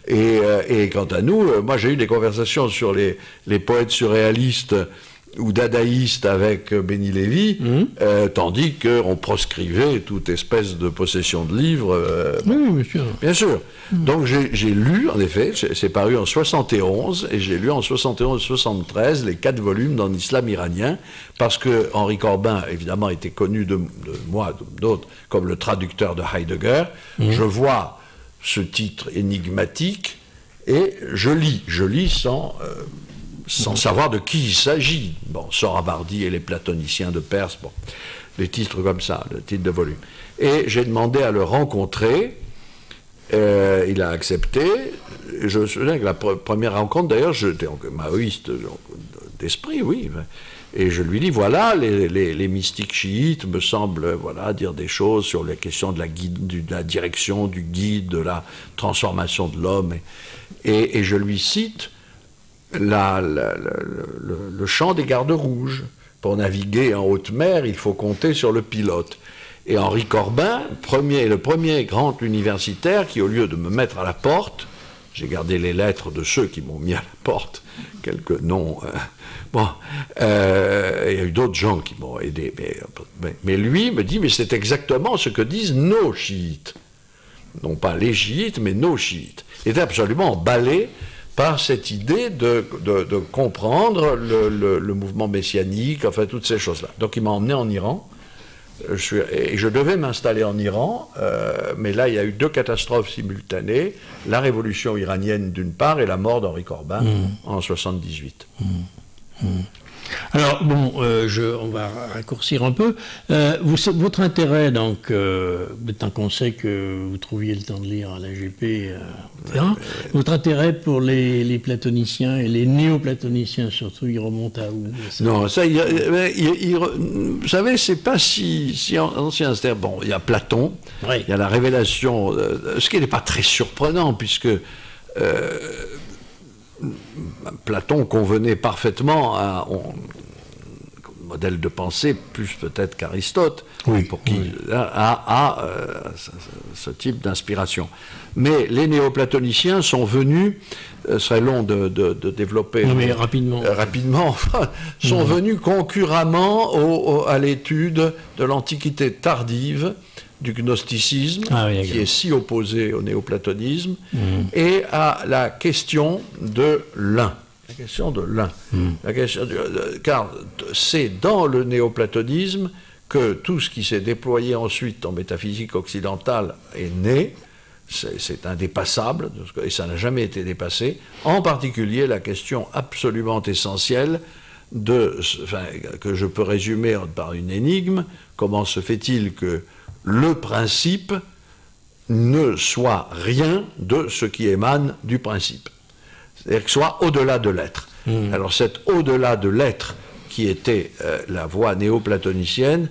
Speaker 2: Et quant à nous, moi j'ai eu des conversations sur les poètes surréalistes ou dadaïste avec Béni Lévy, tandis qu'on proscrivait toute espèce de possession de livres.
Speaker 1: Oui,
Speaker 2: bien sûr. Donc j'ai lu, en effet, c'est paru en 71, et j'ai lu en 71-73 les 4 volumes dans l'islam iranien, parce que Henri Corbin, évidemment, était connu de moi, d'autres, comme le traducteur de Heidegger. Je vois ce titre énigmatique, et je lis sans savoir de qui il s'agit. Bon, Sohravardi et les platoniciens de Perse, bon, des titres comme ça, le titre de volume. Et j'ai demandé à le rencontrer, il a accepté. Je me souviens que la première rencontre, d'ailleurs, j'étais maoïste d'esprit, oui, et je lui dis, voilà, les mystiques chiites me semblent dire des choses sur les questions de la direction, du guide, de la transformation de l'homme, et je lui cite le chant des gardes rouges. Pour naviguer en haute mer, il faut compter sur le pilote. Et Henri Corbin, le premier grand universitaire qui, au lieu de me mettre à la porte, j'ai gardé les lettres de ceux qui m'ont mis à la porte, quelques noms. Il y a eu d'autres gens qui m'ont aidé. Mais lui me dit, mais c'est exactement ce que disent nos chiites. Non pas les chiites, mais nos chiites. Il était absolument emballé par cette idée de comprendre le mouvement messianique, enfin toutes ces choses-là. Donc il m'a emmené en Iran, et je devais m'installer en Iran, mais là il y a eu 2 catastrophes simultanées, la révolution iranienne d'une part et la mort d'Henri Corbin en 78.
Speaker 1: Alors, bon, on va raccourcir un peu. Votre intérêt, donc, tant qu'on sait que vous trouviez le temps de lire à l'AGP, etc., votre intérêt pour les platoniciens et les néo-platoniciens, surtout, il remonte à où?
Speaker 2: Non, ça, vous savez, c'est pas si ancien. C'est-à-dire, bon, il y a Platon, il y a la révélation, ce qui n'est pas très surprenant, puisque Platon convenait parfaitement à un modèle de pensée, plus peut-être qu'Aristote, pour qui a ce type d'inspiration. Mais les néoplatoniciens sont venus, ce serait long de développer,
Speaker 1: mais rapidement,
Speaker 2: sont venus concurremment à l'étude de l'Antiquité tardive, du gnosticisme, qui est si opposé au néoplatonisme, et à la question de l'un. La question de l'un. Car c'est dans le néoplatonisme que tout ce qui s'est déployé ensuite en métaphysique occidentale est né. C'est indépassable, et ça n'a jamais été dépassé. En particulier la question absolument essentielle que je peux résumer par une énigme: comment se fait-il que le principe ne soit rien de ce qui émane du principe, c'est-à-dire que soit au-delà de l'être. Alors cet au-delà de l'être qui était la voie néoplatonicienne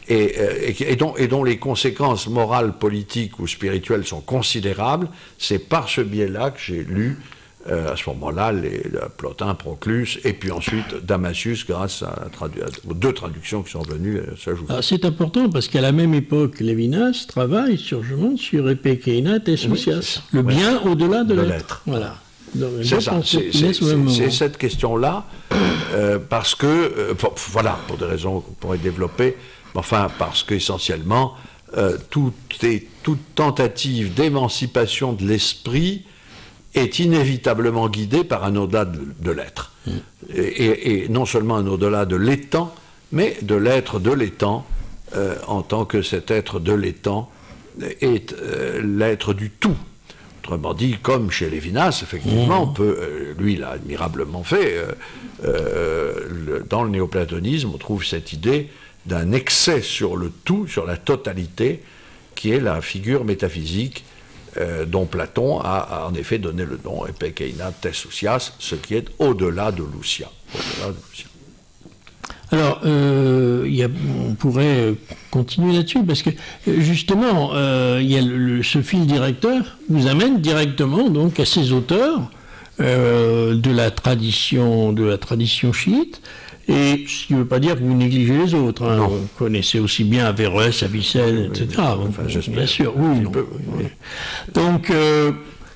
Speaker 2: et dont les conséquences morales, politiques ou spirituelles sont considérables, c'est par ce biais-là que j'ai lu à ce moment-là Plotin, Proclus, et puis ensuite Damascius, grâce aux 2 traductions qui sont venues s'ajouter.
Speaker 1: C'est important parce qu'à la même époque, Lévinas travaille sur Epei Keinat et Sousias, le bien au-delà de l'être. Voilà.
Speaker 2: C'est ça, c'est cette question-là, parce que, voilà, pour des raisons qu'on pourrait développer, enfin, parce qu'essentiellement, toute tentative d'émancipation de l'esprit est inévitablement guidée par un au-delà de l'être. Et non seulement un au-delà de l'étant, mais de l'être de l'étant, en tant que cet être de l'étant est l'être du tout. Autrement dit, comme chez Lévinas, effectivement, on peut, lui l'a admirablement fait, dans le néoplatonisme, on trouve cette idée d'un excès sur le tout, sur la totalité, qui est la figure métaphysique dont Platon a en effet donné le nom, Epei Keinat tes Sousias, ce qui est au-delà de l'ousia.
Speaker 1: Alors, on pourrait continuer là-dessus, parce que justement, il y a ce fil directeur nous amène directement donc à ces auteurs de la tradition chiite, et ce qui ne veut pas dire que vous négligez les autres. Hein. Vous connaissez aussi bien Averroès, Avicenne, etc. Enfin, bien sûr, oui. Donc,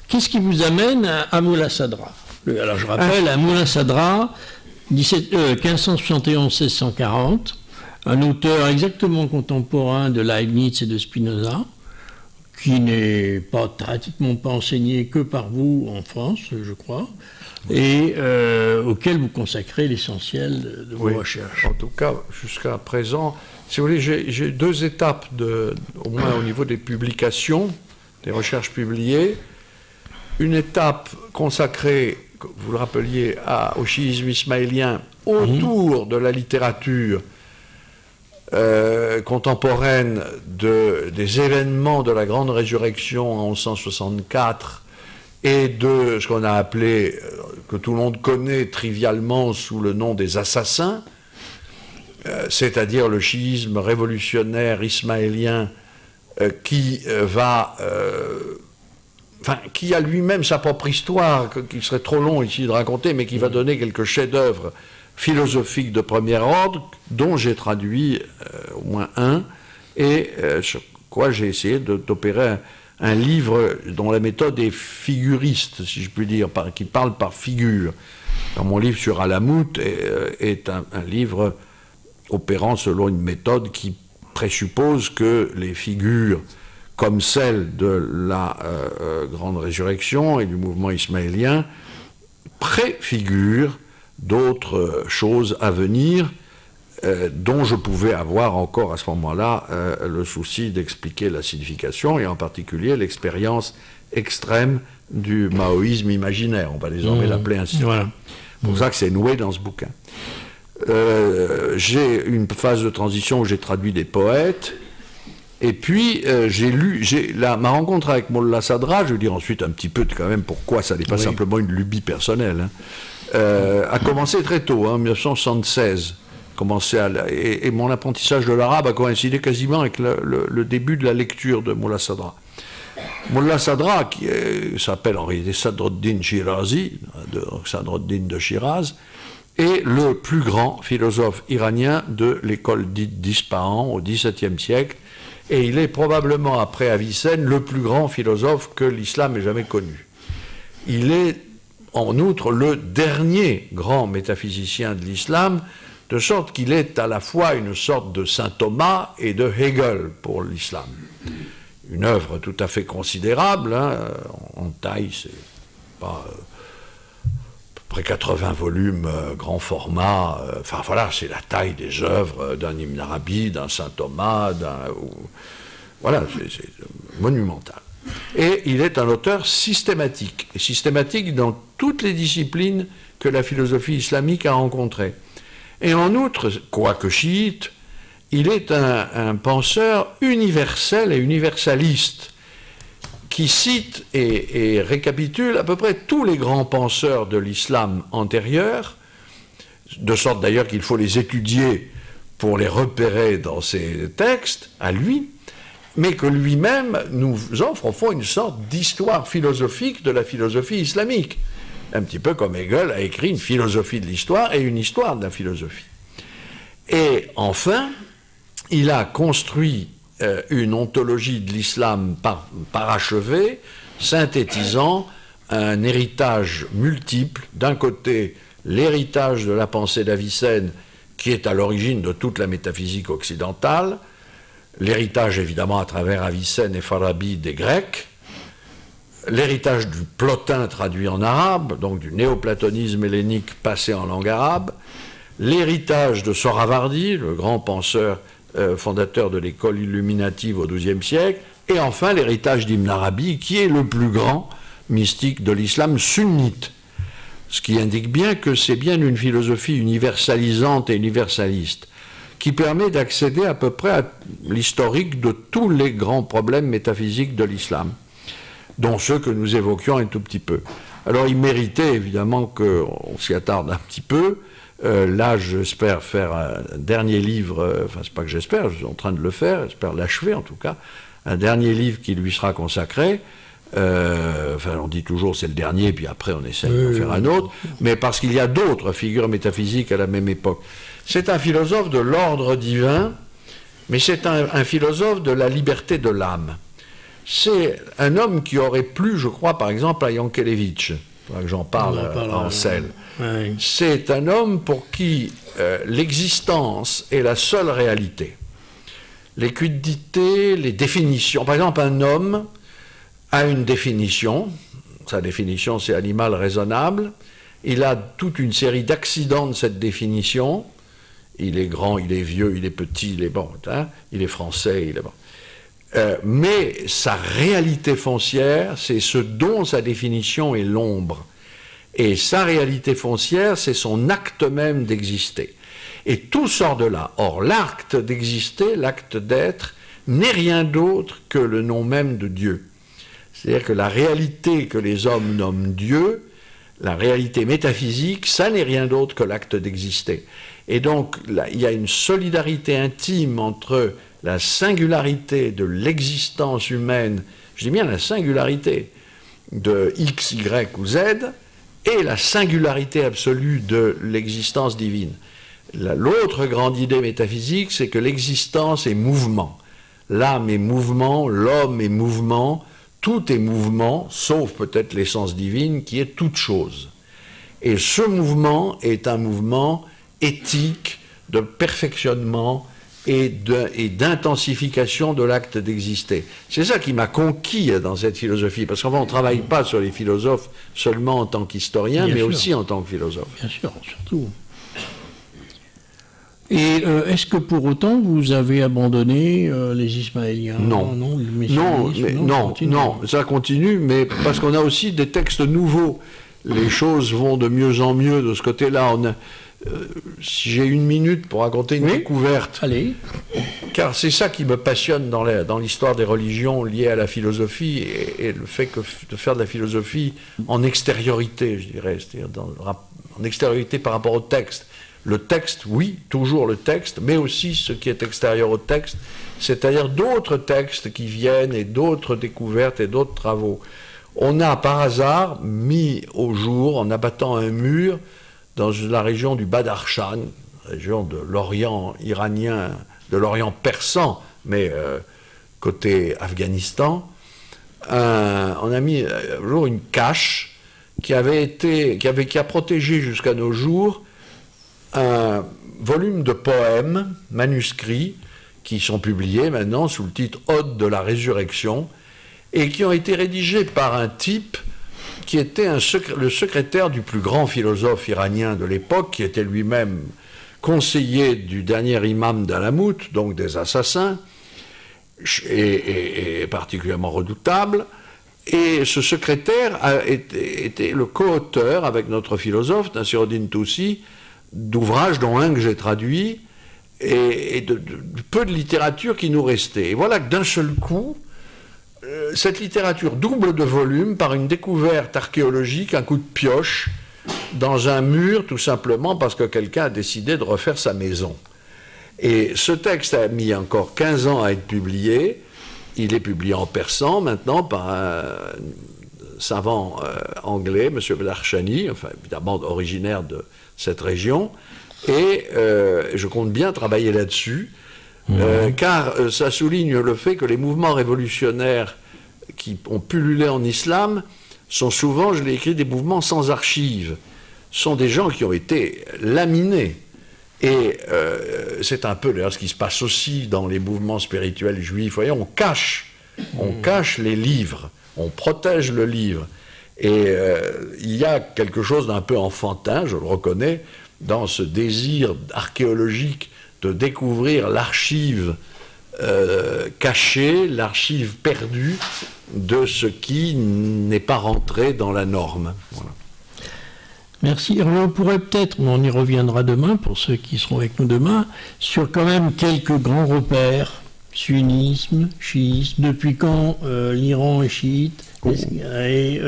Speaker 1: qu'est-ce qui vous amène à Moulin Sadra? Alors, je rappelle, à Moulin Sadra, 1571-1640, un auteur exactement contemporain de Leibniz et de Spinoza, qui n'est pratiquement pas enseigné que par vous en France, je crois, et auquel vous consacrez l'essentiel de vos recherches.
Speaker 2: En tout cas, jusqu'à présent, si vous voulez, j'ai 2 étapes, au moins au niveau des publications, des recherches publiées. Une étape consacrée, vous le rappeliez, au chiisme ismaélien autour de la littérature contemporaine des événements de la Grande Résurrection en 1164 et de ce qu'on a appelé, que tout le monde connaît trivialement sous le nom des assassins, c'est-à-dire le chiisme révolutionnaire ismaélien qui a lui-même sa propre histoire, qu'il serait trop long ici de raconter, mais qui va donner quelques chefs-d'œuvre philosophiques de premier ordre, dont j'ai traduit au moins un, et sur quoi j'ai essayé d'opérer un livre dont la méthode est figuriste, si je puis dire, qui parle par figure. Alors, mon livre sur Alamout est un livre opérant selon une méthode qui présuppose que les figures comme celle de la Grande Résurrection et du mouvement ismaélien préfigure d'autres choses à venir dont je pouvais avoir encore à ce moment-là le souci d'expliquer la signification, et en particulier l'expérience extrême du maoïsme imaginaire, on va désormais l'appeler ainsi. Voilà. C'est pour ça que c'est noué dans ce bouquin. J'ai une phase de transition où j'ai traduit des poètes, et puis ma rencontre avec Mollah Sadra, je vais dire ensuite un petit peu quand même pourquoi ça n'est pas simplement une lubie personnelle, a commencé très tôt, en 1976. Et mon apprentissage de l'arabe a coïncidé quasiment avec le début de la lecture de Mollah Sadra. Mollah Sadra, qui s'appelle en réalité Sadruddin Shirazi, Sadruddin de Shiraz, est le plus grand philosophe iranien de l'école dite d'Ispahan au XVIIe siècle, et il est probablement, après Avicenne, le plus grand philosophe que l'islam ait jamais connu. Il est, en outre, le dernier grand métaphysicien de l'islam, de sorte qu'il est à la fois une sorte de saint Thomas et de Hegel pour l'islam. Une œuvre tout à fait considérable, en taille, c'est pas... à peu près 80 volumes, grand format, enfin voilà, c'est la taille des œuvres d'un Ibn Arabi, d'un saint Thomas, voilà, c'est monumental. Et il est un auteur systématique, et systématique dans toutes les disciplines que la philosophie islamique a rencontrées. Et en outre, quoique chiite, il est un penseur universel et universaliste, qui cite et récapitule à peu près tous les grands penseurs de l'islam antérieur, de sorte d'ailleurs qu'il faut les étudier pour les repérer dans ses textes, à lui, mais que lui-même nous offre au fond une sorte d'histoire philosophique de la philosophie islamique. Un petit peu comme Hegel a écrit une philosophie de l'histoire et une histoire de la philosophie. Et enfin, il a construit une ontologie de l'islam parachevée, synthétisant un héritage multiple. D'un côté, l'héritage de la pensée d'Avicenne, qui est à l'origine de toute la métaphysique occidentale, l'héritage évidemment à travers Avicenne et Farabi des Grecs, l'héritage du Plotin traduit en arabe, donc du néoplatonisme hellénique passé en langue arabe, l'héritage de Sohravardi, le grand penseur fondateur de l'école illuminative au XIIe siècle, et enfin l'héritage d'Ibn Arabi, qui est le plus grand mystique de l'islam sunnite. Ce qui indique bien que c'est bien une philosophie universalisante et universaliste, qui permet d'accéder à peu près à l'historique de tous les grands problèmes métaphysiques de l'islam, dont ceux que nous évoquions un tout petit peu. Alors il méritait évidemment qu'on s'y attarde un petit peu. Là, j'espère faire un dernier livre, enfin c'est pas que j'espère, je suis en train de le faire, j'espère l'achever en tout cas, un dernier livre qui lui sera consacré. Enfin on dit toujours c'est le dernier, puis après on essaie d'en faire un autre, mais parce qu'il y a d'autres figures métaphysiques à la même époque. C'est un philosophe de l'ordre divin, mais c'est un philosophe de la liberté de l'âme. C'est un homme qui aurait plu, je crois, par exemple, à Yankelevitch. J'en parle en selle. Ouais. C'est un homme pour qui l'existence est la seule réalité. Les quiddités, les définitions. Par exemple, un homme a une définition. Sa définition, c'est animal raisonnable. Il a toute une série d'accidents de cette définition. Il est grand, il est vieux, il est petit, il est bon. Hein, il est français, il est bon. Mais sa réalité foncière, c'est ce dont sa définition est l'ombre. Et sa réalité foncière, c'est son acte même d'exister. Et tout sort de là. Or, l'acte d'exister, l'acte d'être, n'est rien d'autre que le nom même de Dieu. C'est-à-dire que la réalité que les hommes nomment Dieu, la réalité métaphysique, ça n'est rien d'autre que l'acte d'exister. Et donc, là, il y a une solidarité intime entre la singularité de l'existence humaine, je dis bien la singularité de X, Y ou Z, et la singularité absolue de l'existence divine. L'autre grande idée métaphysique, c'est que l'existence est mouvement. L'âme est mouvement, l'homme est mouvement, tout est mouvement, sauf peut-être l'essence divine qui est toute chose. Et ce mouvement est un mouvement éthique, de perfectionnement et d'intensification de l'acte d'exister. C'est ça qui m'a conquis dans cette philosophie, parce qu'enfin on ne travaille pas sur les philosophes seulement en tant qu'historiens, mais aussi en tant que philosophe.
Speaker 1: Bien sûr, surtout. Et est-ce que pour autant vous avez abandonné les Ismaéliens?
Speaker 2: Non, non, ça continue, mais parce qu'on a aussi des textes nouveaux. Les choses vont de mieux en mieux de ce côté-là. Si j'ai une minute pour raconter une découverte,
Speaker 1: allez.
Speaker 2: Car c'est ça qui me passionne dans l'histoire des religions liées à la philosophie et le fait de faire de la philosophie en extériorité, je dirais, c'est-à-dire en extériorité par rapport au texte. Le texte, oui, toujours le texte, mais aussi ce qui est extérieur au texte, c'est-à-dire d'autres textes qui viennent et d'autres découvertes et d'autres travaux. On a par hasard mis au jour, en abattant un mur, dans la région du Badakhshan, région de l'Orient iranien, de l'Orient persan, mais côté Afghanistan, on a mis au jour une cache qui a protégé jusqu'à nos jours un volume de poèmes manuscrits qui sont publiés maintenant sous le titre Ode de la résurrection et qui ont été rédigés par un type qui était le secrétaire du plus grand philosophe iranien de l'époque, qui était lui-même conseiller du dernier imam d'Alamout, donc des assassins, et particulièrement redoutable. Et ce secrétaire a été le co-auteur, avec notre philosophe, Nasiruddin Toussi, d'ouvrages dont un que j'ai traduit, et de peu de littérature qui nous restait. Et voilà que d'un seul coup, cette littérature double de volume par une découverte archéologique, un coup de pioche, dans un mur, tout simplement parce que quelqu'un a décidé de refaire sa maison. Et ce texte a mis encore 15 ans à être publié. Il est publié en persan maintenant par un savant anglais, M. Badakhshani, enfin évidemment originaire de cette région. Et je compte bien travailler là-dessus. Car ça souligne le fait que les mouvements révolutionnaires qui ont pullulé en islam sont souvent, je l'ai écrit, des mouvements sans archives. Sont des gens qui ont été laminés. Et c'est un peu d'ailleurs ce qui se passe aussi dans les mouvements spirituels juifs. Vous voyez, on cache les livres, on protège le livre. Et il y a quelque chose d'un peu enfantin, je le reconnais, dans ce désir archéologique de découvrir l'archive cachée, l'archive perdue de ce qui n'est pas rentré dans la norme. Voilà.
Speaker 1: Merci. Alors on pourrait peut-être, on y reviendra demain, pour ceux qui seront avec nous demain, sur quand même quelques grands repères. Sunnisme, chiisme, depuis quand l'Iran est chiite, et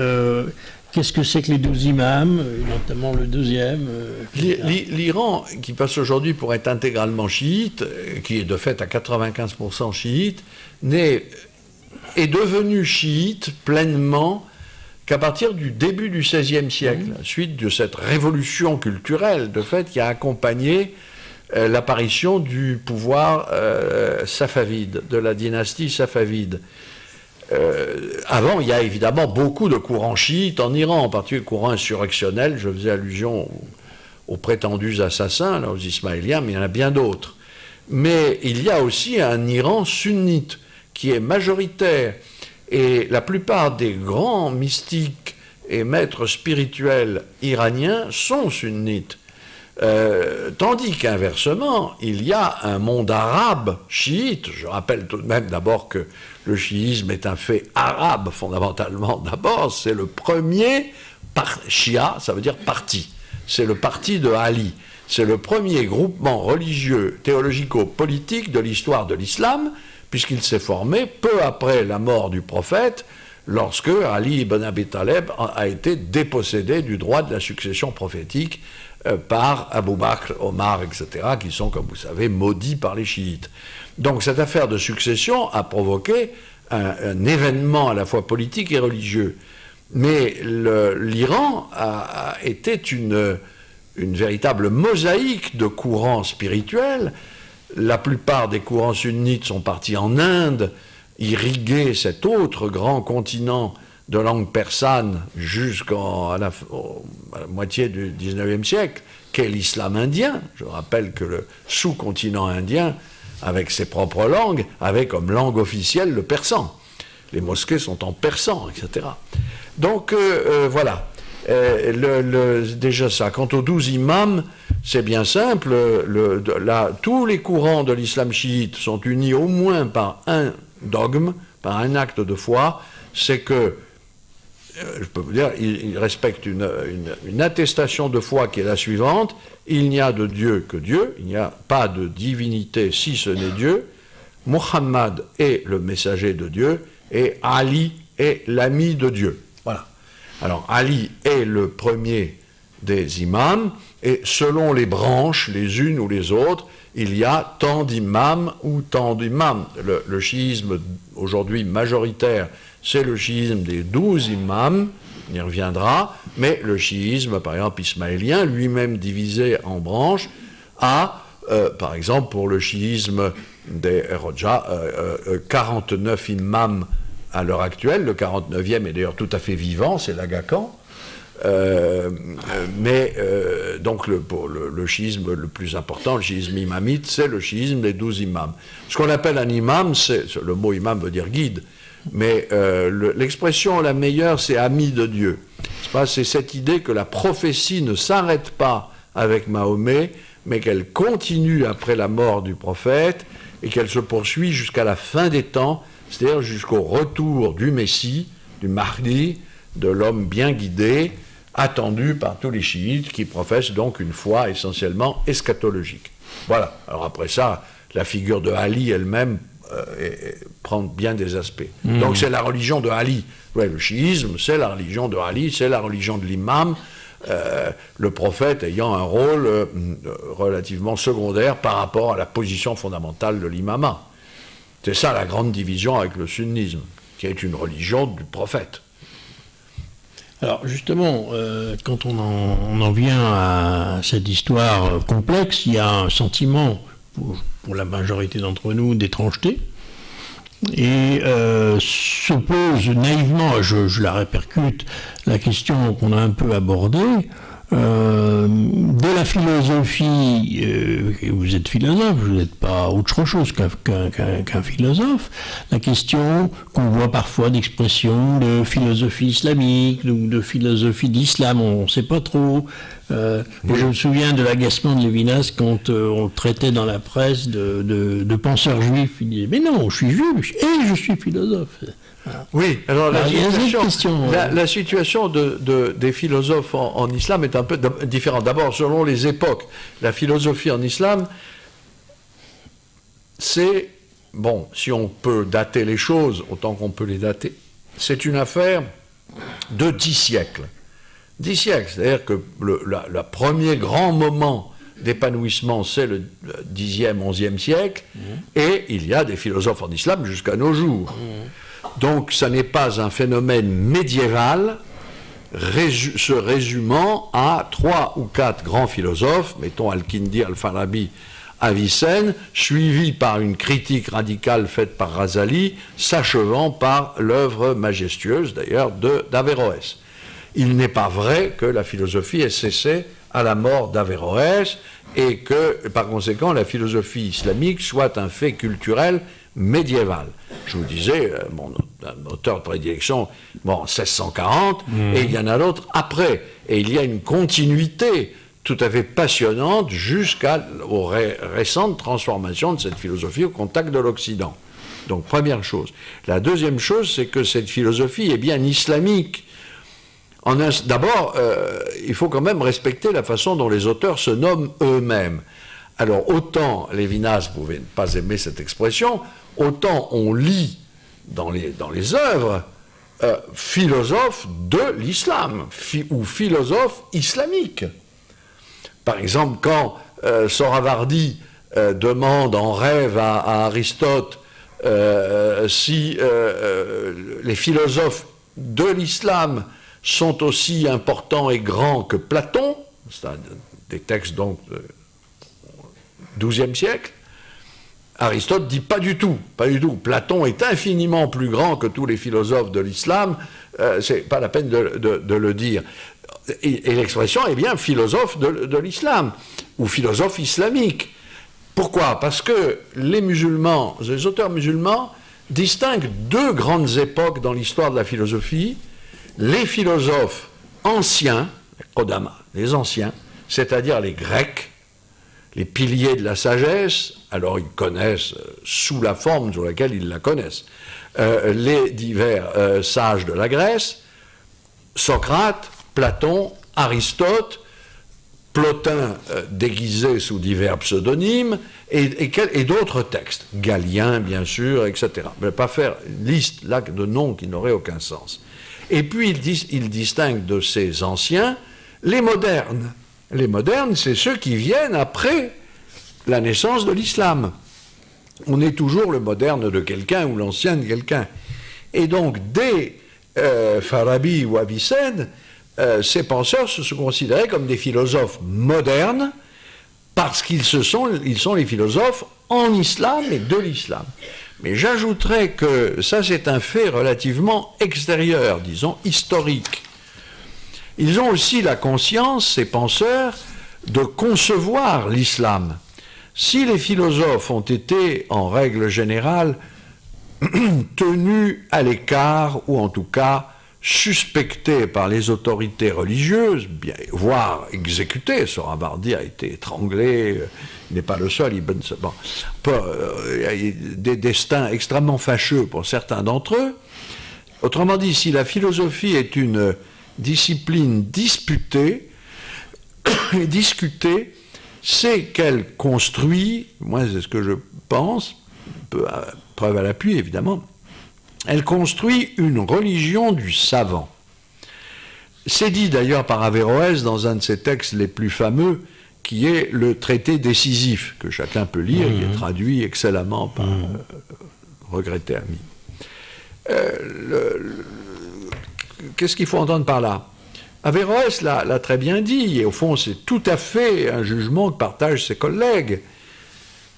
Speaker 1: qu'est-ce que c'est que les 12 imams, notamment le deuxième
Speaker 2: L'Iran, qui passe aujourd'hui pour être intégralement chiite, qui est de fait à 95% chiite, est devenu chiite pleinement qu'à partir du début du XVIe siècle, suite de cette révolution culturelle, de fait, qui a accompagné l'apparition du pouvoir safavide, de la dynastie safavide. Avant, il y a évidemment beaucoup de courants chiites en Iran, en particulier le courant insurrectionnel. Je faisais allusion aux prétendus assassins, là, aux Ismaéliens, mais il y en a bien d'autres. Mais il y a aussi un Iran sunnite qui est majoritaire. Et la plupart des grands mystiques et maîtres spirituels iraniens sont sunnites. Tandis qu'inversement, il y a un monde arabe chiite. Je rappelle tout de même d'abord que le chiisme est un fait arabe fondamentalement. D'abord, c'est le premier Shia, ça veut dire parti. C'est le parti de Ali. C'est le premier groupement religieux, théologico-politique de l'histoire de l'islam, puisqu'il s'est formé peu après la mort du prophète, lorsque Ali ibn Abi Taleb a été dépossédé du droit de la succession prophétique par Abu Bakr, Omar, etc., qui sont, comme vous savez, maudits par les chiites. Donc cette affaire de succession a provoqué un événement à la fois politique et religieux. Mais l'Iran était une véritable mosaïque de courants spirituels. La plupart des courants sunnites sont partis en Inde, irriguer cet autre grand continent de langue persane jusqu'à la moitié du XIXe siècle, qu'est l'islam indien. Je rappelle que le sous-continent indien avec ses propres langues, avait comme langue officielle le persan. Les mosquées sont en persan, etc. Donc voilà, déjà ça. Quant aux 12 imams, c'est bien simple, tous les courants de l'islam chiite sont unis au moins par un dogme, par un acte de foi, c'est que, je peux vous dire, ils respectent une attestation de foi qui est la suivante: il n'y a de Dieu que Dieu, il n'y a pas de divinité si ce n'est Dieu, Muhammad est le messager de Dieu, et Ali est l'ami de Dieu. Voilà. Alors, Ali est le premier des imams, et selon les branches, les unes ou les autres, il y a tant d'imams ou tant d'imams. Le chiisme, aujourd'hui majoritaire, c'est le chiisme des 12 imams, on y reviendra, mais le chiisme, par exemple, ismaélien, lui-même divisé en branches, a, par exemple, pour le chiisme des Roja, 49 imams à l'heure actuelle. Le 49e est d'ailleurs tout à fait vivant, c'est l'Aga Khan. Donc le chiisme le plus important, le chiisme imamite, c'est le chiisme des 12 imams. Ce qu'on appelle un imam, le mot imam veut dire guide, mais l'expression la meilleure, c'est ami de Dieu. C'est cette idée que la prophétie ne s'arrête pas avec Mahomet, mais qu'elle continue après la mort du prophète, et qu'elle se poursuit jusqu'à la fin des temps, c'est-à-dire jusqu'au retour du Messie, du Mahdi, de l'homme bien guidé, attendu par tous les chiites qui professent donc une foi essentiellement eschatologique. Voilà. Alors après ça, la figure de Ali elle-même prend bien des aspects. Donc c'est la religion de Ali. Ouais, le chiisme, c'est la religion de Ali, c'est la religion de l'imam, le prophète ayant un rôle relativement secondaire par rapport à la position fondamentale de l'imama. C'est ça la grande division avec le sunnisme, qui est une religion du prophète.
Speaker 1: Alors justement, quand on en vient à cette histoire complexe, il y a un sentiment, pour la majorité d'entre nous, d'étrangeté, et se pose naïvement, je la répercute, la question qu'on a un peu abordée, de la philosophie, et vous êtes philosophe, vous n'êtes pas autre chose qu'un philosophe, la question qu'on voit parfois d'expression de philosophie islamique ou de philosophie d'islam, on ne sait pas trop. Je me souviens de l'agacement de Lévinas quand on traitait dans la presse de penseurs juifs. Il disait: mais non, je suis juif et je suis philosophe.
Speaker 2: Oui, alors la situation des philosophes en islam est un peu différente. D'abord, selon les époques, la philosophie en islam, c'est, bon, si on peut dater les choses, autant qu'on peut les dater, c'est une affaire de 10 siècles. 10 siècles, c'est-à-dire que le premier grand moment d'épanouissement, c'est le 10e, 11e siècle, et il y a des philosophes en islam jusqu'à nos jours. Donc, ça n'est pas un phénomène médiéval se résumant à 3 ou 4 grands philosophes, mettons Al-Kindi, Al-Farabi, Avicenne, suivi par une critique radicale faite par Razali, s'achevant par l'œuvre majestueuse, d'ailleurs, d'Averroès. Il n'est pas vrai que la philosophie ait cessé à la mort d'Averroès et que, par conséquent, la philosophie islamique soit un fait culturel médiéval. Je vous disais, mon auteur de prédilection, bon, 1640, et il y en a d'autres après. Et il y a une continuité tout à fait passionnante jusqu'aux récentes transformations de cette philosophie au contact de l'Occident. Donc, première chose. La deuxième chose, c'est que cette philosophie est bien islamique. D'abord, il faut quand même respecter la façon dont les auteurs se nomment eux-mêmes. Alors, autant, Lévinas, vous pouvez ne pas aimer cette expression, autant on lit dans les œuvres philosophes de l'islam, ou philosophes islamiques. Par exemple, quand Sohravardi demande en rêve à Aristote si les philosophes de l'islam sont aussi importants et grands que Platon, c'est des textes donc du XIIe siècle, Aristote dit pas du tout, pas du tout. Platon est infiniment plus grand que tous les philosophes de l'islam, c'est pas la peine de le dire. Et l'expression est bien philosophe de l'islam, ou philosophe islamique. Pourquoi? Parce que les musulmans, les auteurs musulmans, distinguent deux grandes époques dans l'histoire de la philosophie. Les philosophes anciens, les Kodama, les anciens, c'est-à-dire les Grecs, les piliers de la sagesse. Alors ils connaissent sous la forme sous laquelle ils la connaissent les divers sages de la Grèce, Socrate, Platon, Aristote, Plotin déguisé sous divers pseudonymes, et d'autres textes, Galien bien sûr, etc. Je ne vais pas faire une liste là de noms qui n'auraient aucun sens. Et puis il distingue de ces anciens les modernes. Les modernes, c'est ceux qui viennent après la naissance de l'islam. On est toujours le moderne de quelqu'un ou l'ancien de quelqu'un. Et donc, dès Farabi ou Avicenne, ces penseurs se sont considérés comme des philosophes modernes parce qu'ils sont les philosophes en islam et de l'islam. Mais j'ajouterais que ça, c'est un fait relativement extérieur, disons, historique. Ils ont aussi la conscience, ces penseurs, de concevoir l'islam. Si les philosophes ont été, en règle générale, tenus à l'écart, ou en tout cas suspectés par les autorités religieuses, voire exécutés, Sohrawardi a été étranglé, il n'est pas le seul, des destins extrêmement fâcheux pour certains d'entre eux. Autrement dit, si la philosophie est une discipline disputée et discutée, c'est qu'elle construit, moi c'est ce que je pense, preuve à l'appui évidemment, elle construit une religion du savant. C'est dit d'ailleurs par Averroès dans un de ses textes les plus fameux, qui est le traité décisif, que chacun peut lire, qui est traduit excellemment par regretté ami. Qu'est-ce qu'il faut entendre par là? Averroès l'a très bien dit, et au fond c'est tout à fait un jugement que partagent ses collègues.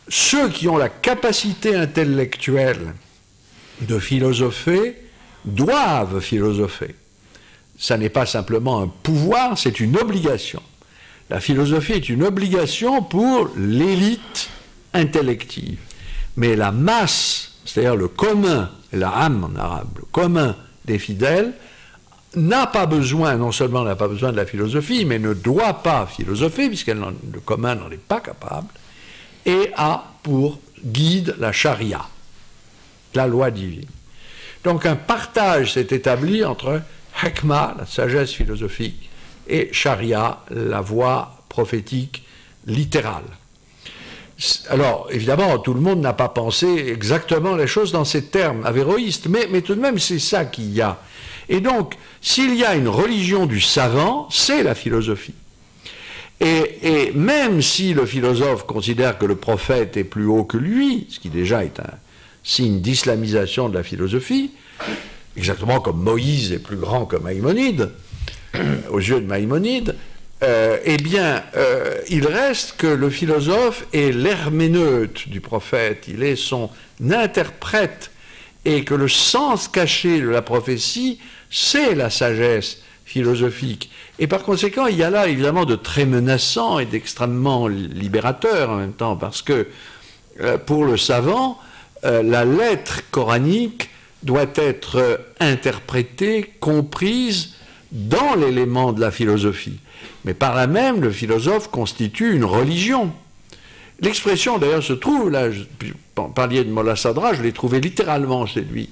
Speaker 2: Ceux qui ont la capacité intellectuelle de philosopher doivent philosopher. Ça n'est pas simplement un pouvoir, c'est une obligation. La philosophie est une obligation pour l'élite intellective. Mais la masse, c'est-à-dire le commun, la âme en arabe, le commun des fidèles, n'a pas besoin, non seulement n'a pas besoin de la philosophie, mais ne doit pas philosopher, puisque le commun n'en est pas capable, et a pour guide la charia, la loi divine. Donc un partage s'est établi entre hikma, la sagesse philosophique, et charia, la voie prophétique littérale. Alors, évidemment, tout le monde n'a pas pensé exactement les choses dans ces termes avéroïstes, mais tout de même, c'est ça qu'il y a. Et donc, s'il y a une religion du savant, c'est la philosophie. Et même si le philosophe considère que le prophète est plus haut que lui, ce qui déjà est un signe d'islamisation de la philosophie, exactement comme Moïse est plus grand que Maïmonide, aux yeux de Maïmonide, il reste que le philosophe est l'herméneute du prophète, il est son interprète, et que le sens caché de la prophétie, c'est la sagesse philosophique. Et par conséquent, il y a là évidemment de très menaçant et d'extrêmement libérateur en même temps, parce que pour le savant, la lettre coranique doit être interprétée, comprise dans l'élément de la philosophie. Mais par là même, le philosophe constitue une religion. L'expression d'ailleurs se trouve, là, vous parliez de Molla Sadra, je l'ai trouvé littéralement chez lui.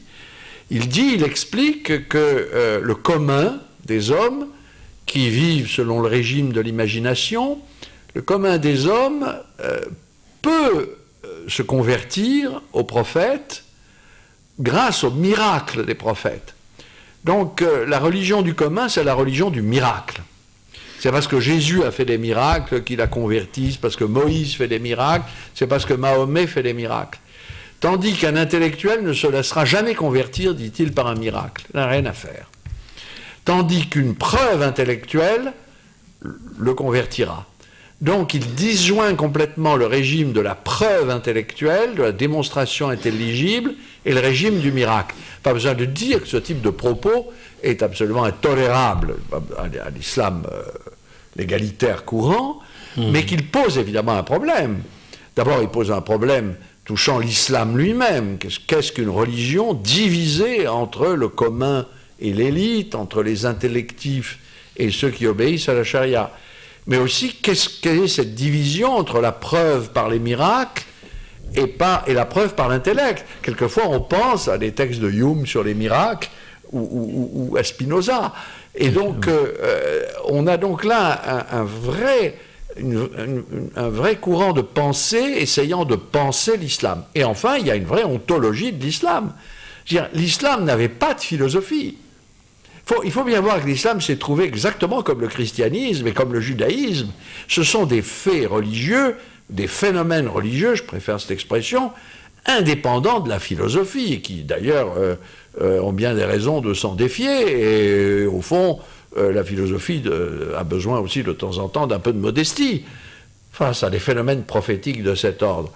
Speaker 2: Il explique que le commun des hommes qui vivent selon le régime de l'imagination, le commun des hommes peut se convertir aux prophètes grâce au miracle des prophètes. Donc la religion du commun, c'est la religion du miracle. C'est parce que Jésus a fait des miracles qu'il a converti, c'est parce que Moïse fait des miracles, c'est parce que Mahomet fait des miracles. Tandis qu'un intellectuel ne se laissera jamais convertir, dit-il, par un miracle. Il n'a rien à faire. Tandis qu'une preuve intellectuelle le convertira. Donc il disjoint complètement le régime de la preuve intellectuelle, de la démonstration intelligible, et le régime du miracle. Pas besoin de dire que ce type de propos est absolument intolérable à l'islam l'égalitaire courant, mais qu'il pose évidemment un problème. D'abord, il pose un problème touchant l'islam lui-même. Qu'est-ce qu'une religion divisée entre le commun et l'élite, entre les intellectifs et ceux qui obéissent à la charia? Mais aussi, quelle est cette division entre la preuve par les miracles et la preuve par l'intellect? Quelquefois, on pense à des textes de Hume sur les miracles ou à Spinoza. Et donc, on a donc là un vrai courant de pensée essayant de penser l'islam. Et enfin, il y a une vraie ontologie de l'islam. L'islam n'avait pas de philosophie. Il faut bien voir que l'islam s'est trouvé exactement comme le christianisme et comme le judaïsme. Ce sont des faits religieux, des phénomènes religieux, je préfère cette expression, indépendants de la philosophie, qui d'ailleurs ont bien des raisons de s'en défier. Et au fond, la philosophie a besoin aussi de temps en temps d'un peu de modestie face à des phénomènes prophétiques de cet ordre.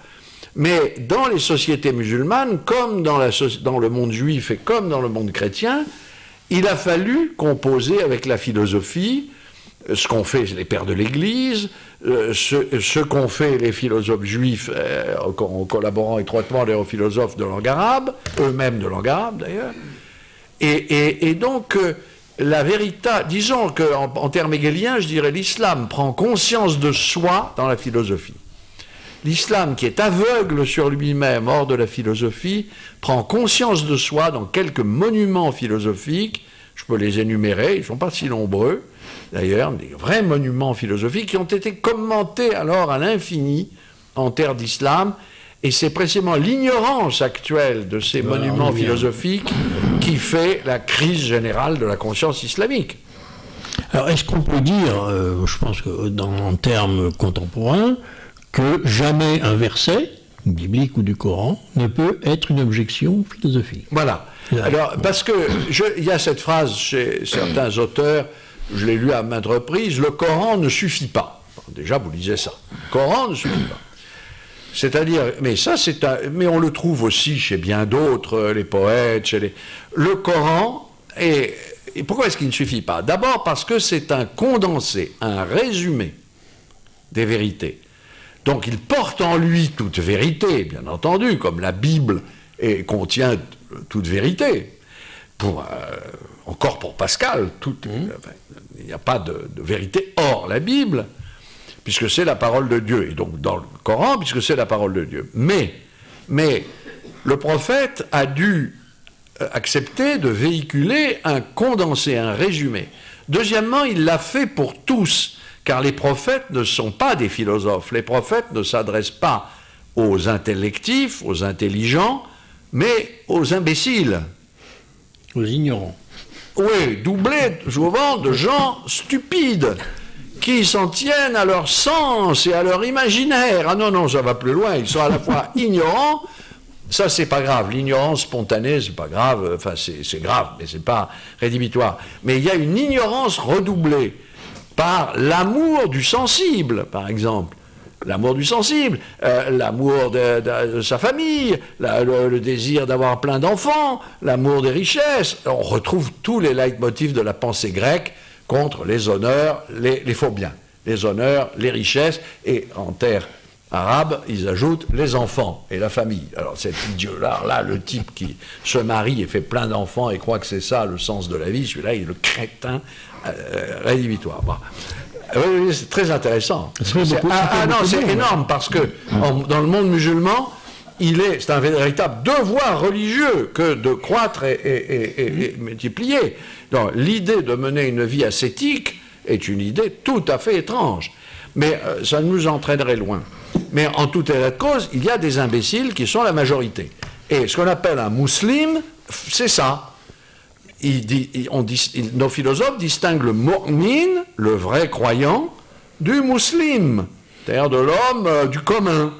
Speaker 2: Mais dans les sociétés musulmanes, comme dans le monde juif et comme dans le monde chrétien, il a fallu composer avec la philosophie ce qu'ont fait les pères de l'Église, ce qu'ont fait les philosophes juifs en collaborant étroitement avec les philosophes de langue arabe, eux-mêmes de langue arabe d'ailleurs. Et donc, disons qu'en termes hegéliens, je dirais l'islam prend conscience de soi dans la philosophie. L'islam, qui est aveugle sur lui-même hors de la philosophie, prend conscience de soi dans quelques monuments philosophiques. Je peux les énumérer, ils ne sont pas si nombreux, d'ailleurs, des vrais monuments philosophiques qui ont été commentés alors à l'infini en terre d'islam. Et c'est précisément l'ignorance actuelle de ces monuments philosophiques qui fait la crise générale de la conscience islamique.
Speaker 1: Alors, est-ce qu'on peut dire, je pense que en termes contemporains, que jamais un verset, biblique ou du Coran, ne peut être une objection philosophique?
Speaker 2: Voilà. Alors, parce que il y a cette phrase chez certains auteurs, je l'ai lu à maintes reprises, le Coran ne suffit pas. Déjà, vous lisez ça. Le Coran ne suffit pas. C'est-à-dire, mais on le trouve aussi chez bien d'autres, les poètes, le Coran, et pourquoi est-ce qu'il ne suffit pas? D'abord parce que c'est un condensé, un résumé des vérités. Donc il porte en lui toute vérité, bien entendu, comme la Bible contient toute vérité. Encore pour Pascal, il n'y a pas de vérité hors la Bible, puisque c'est la parole de Dieu, et donc dans le Coran, puisque c'est la parole de Dieu. Mais le prophète a dû accepter de véhiculer un condensé, un résumé. Deuxièmement, il l'a fait pour tous, car les prophètes ne sont pas des philosophes. Les prophètes ne s'adressent pas aux intellectifs, aux intelligents, mais aux imbéciles.
Speaker 1: Aux ignorants.
Speaker 2: Oui, doublés souvent de gens stupides, qui s'en tiennent à leur sens et à leur imaginaire. Ah non, ça va plus loin, ils sont à la fois ignorants, ça c'est pas grave, l'ignorance spontanée c'est pas grave, enfin c'est grave, mais c'est pas rédhibitoire. Mais il y a une ignorance redoublée par l'amour du sensible, par exemple. L'amour du sensible, l'amour de sa famille, le désir d'avoir plein d'enfants, l'amour des richesses. On retrouve tous les leitmotifs de la pensée grecque contre les honneurs, les faux biens, les honneurs, les richesses, et en terre arabe, ils ajoutent les enfants et la famille. Alors cet idiot-là, le type qui se marie et fait plein d'enfants et croit que c'est ça le sens de la vie, celui-là, il est le crétin rédhibitoire. Bon. Oui, c'est très intéressant. C'est énorme, parce que dans le monde musulman, c'est un véritable devoir religieux que de croître et multiplier. Donc l'idée de mener une vie ascétique est une idée tout à fait étrange. Mais ça nous entraînerait loin. Mais en tout état de cause, il y a des imbéciles qui sont la majorité. Et ce qu'on appelle un musulman, c'est ça. Nos philosophes distinguent le mu'min, le vrai croyant, du muslim, c'est-à-dire de l'homme du commun.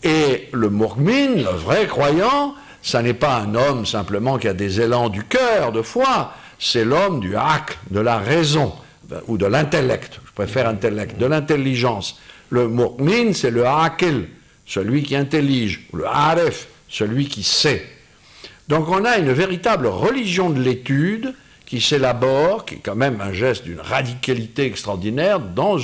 Speaker 2: Et le mu'min, le vrai croyant, ça n'est pas un homme simplement qui a des élans du cœur, de foi, c'est l'homme du aql, de la raison, ou de l'intellect, je préfère intellect, de l'intelligence. Le mu'min, c'est le aql, celui qui intellige, ou le aref, celui qui sait. Donc on a une véritable religion de l'étude qui s'élabore, qui est quand même un geste d'une radicalité extraordinaire dans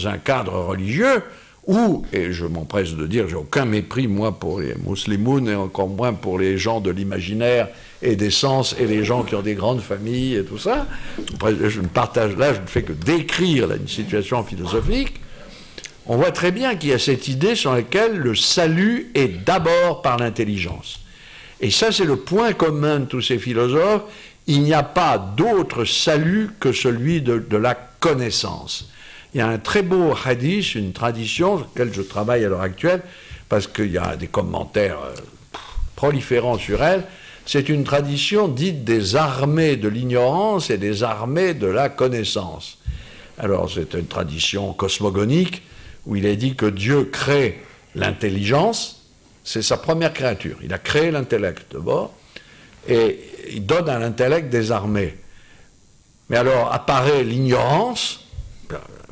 Speaker 2: un cadre religieux Ou, et je m'empresse de dire, j'ai aucun mépris, moi, pour les musulmans, et encore moins pour les gens de l'imaginaire et des sens, et les gens qui ont des grandes familles et tout ça. Je ne partage là, je ne fais que décrire là, une situation philosophique. On voit très bien qu'il y a cette idée sur laquelle le salut est d'abord par l'intelligence. Et ça, c'est le point commun de tous ces philosophes. Il n'y a pas d'autre salut que celui de la connaissance. Il y a un très beau hadith, une tradition sur laquelle je travaille à l'heure actuelle, parce qu'il y a des commentaires proliférants sur elle. C'est une tradition dite des armées de l'ignorance et des armées de la connaissance. Alors, c'est une tradition cosmogonique où il est dit que Dieu crée l'intelligence, c'est sa première créature. Il a créé l'intellect d'abord, et il donne à l'intellect des armées. Mais alors apparaît l'ignorance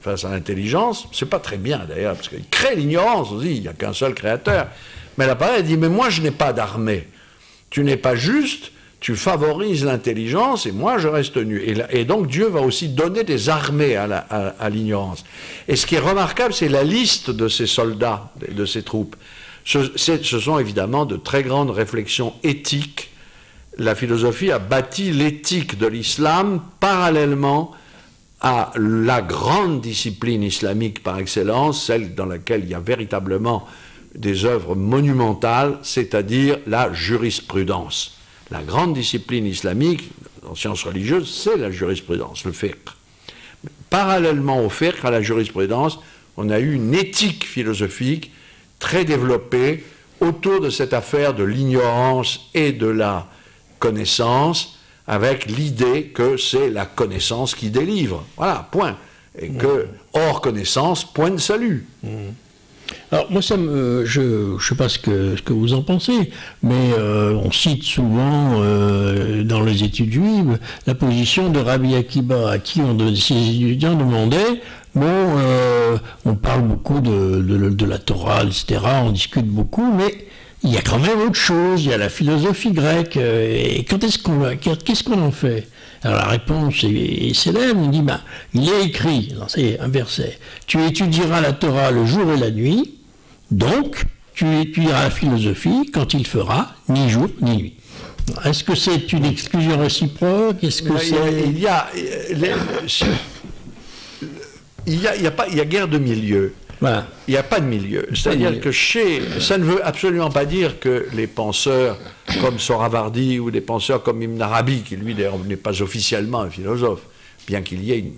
Speaker 2: face à l'intelligence, c'est pas très bien d'ailleurs, parce qu'il crée l'ignorance aussi, il n'y a qu'un seul créateur. Mais elle apparaît, elle dit, mais moi je n'ai pas d'armée. Tu n'es pas juste, tu favorises l'intelligence et moi je reste nu. Et donc Dieu va aussi donner des armées à l'ignorance. Et ce qui est remarquable, c'est la liste de ces soldats, de ces troupes. Ce sont évidemment de très grandes réflexions éthiques. La philosophie a bâti l'éthique de l'islam parallèlement à la grande discipline islamique par excellence, celle dans laquelle il y a véritablement des œuvres monumentales, c'est-à-dire la jurisprudence. La grande discipline islamique, en sciences religieuses, c'est la jurisprudence, le fiqh. Parallèlement au fiqh, à la jurisprudence, on a eu une éthique philosophique très développée autour de cette affaire de l'ignorance et de la connaissance, avec l'idée que c'est la connaissance qui délivre. Voilà, point. Et que, hors connaissance, point de salut.
Speaker 1: Alors moi, je ne sais pas ce que vous en pensez, mais on cite souvent dans les études juives la position de Rabbi Akiba, à qui ses étudiants demandaient, on parle beaucoup de la Torah, etc., on discute beaucoup, mais il y a quand même autre chose, il y a la philosophie grecque, et qu'est-ce qu'on en fait? Alors la réponse est célèbre, il dit, il est écrit, c'est un verset, tu étudieras la Torah le jour et la nuit, donc tu étudieras la philosophie quand il fera ni jour ni nuit. Est-ce que c'est une exclusion réciproque? Est-ce que
Speaker 2: il y a guère de milieu.
Speaker 1: Voilà.
Speaker 2: Il n'y a pas de milieu. C'est-à-dire que ça ne veut absolument pas dire que les penseurs comme Sohravardi ou des penseurs comme Ibn Arabi, qui lui d'ailleurs n'est pas officiellement un philosophe, bien qu'il y ait une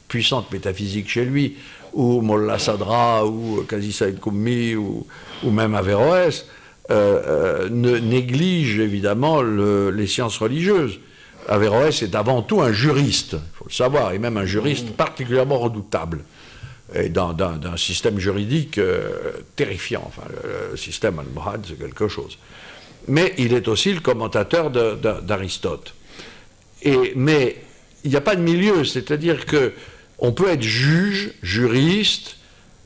Speaker 2: puissante métaphysique chez lui, ou Mollah Sadra, ou Qazi Saïd Koumi, ou même Averroès, ne négligent évidemment les sciences religieuses. Averroès est avant tout un juriste, il faut le savoir, et même un juriste particulièrement redoutable. Et d'un système juridique terrifiant. Enfin, le système almohade, c'est quelque chose. Mais il est aussi le commentateur d'Aristote. Mais il n'y a pas de milieu, c'est-à-dire qu'on peut être juge, juriste,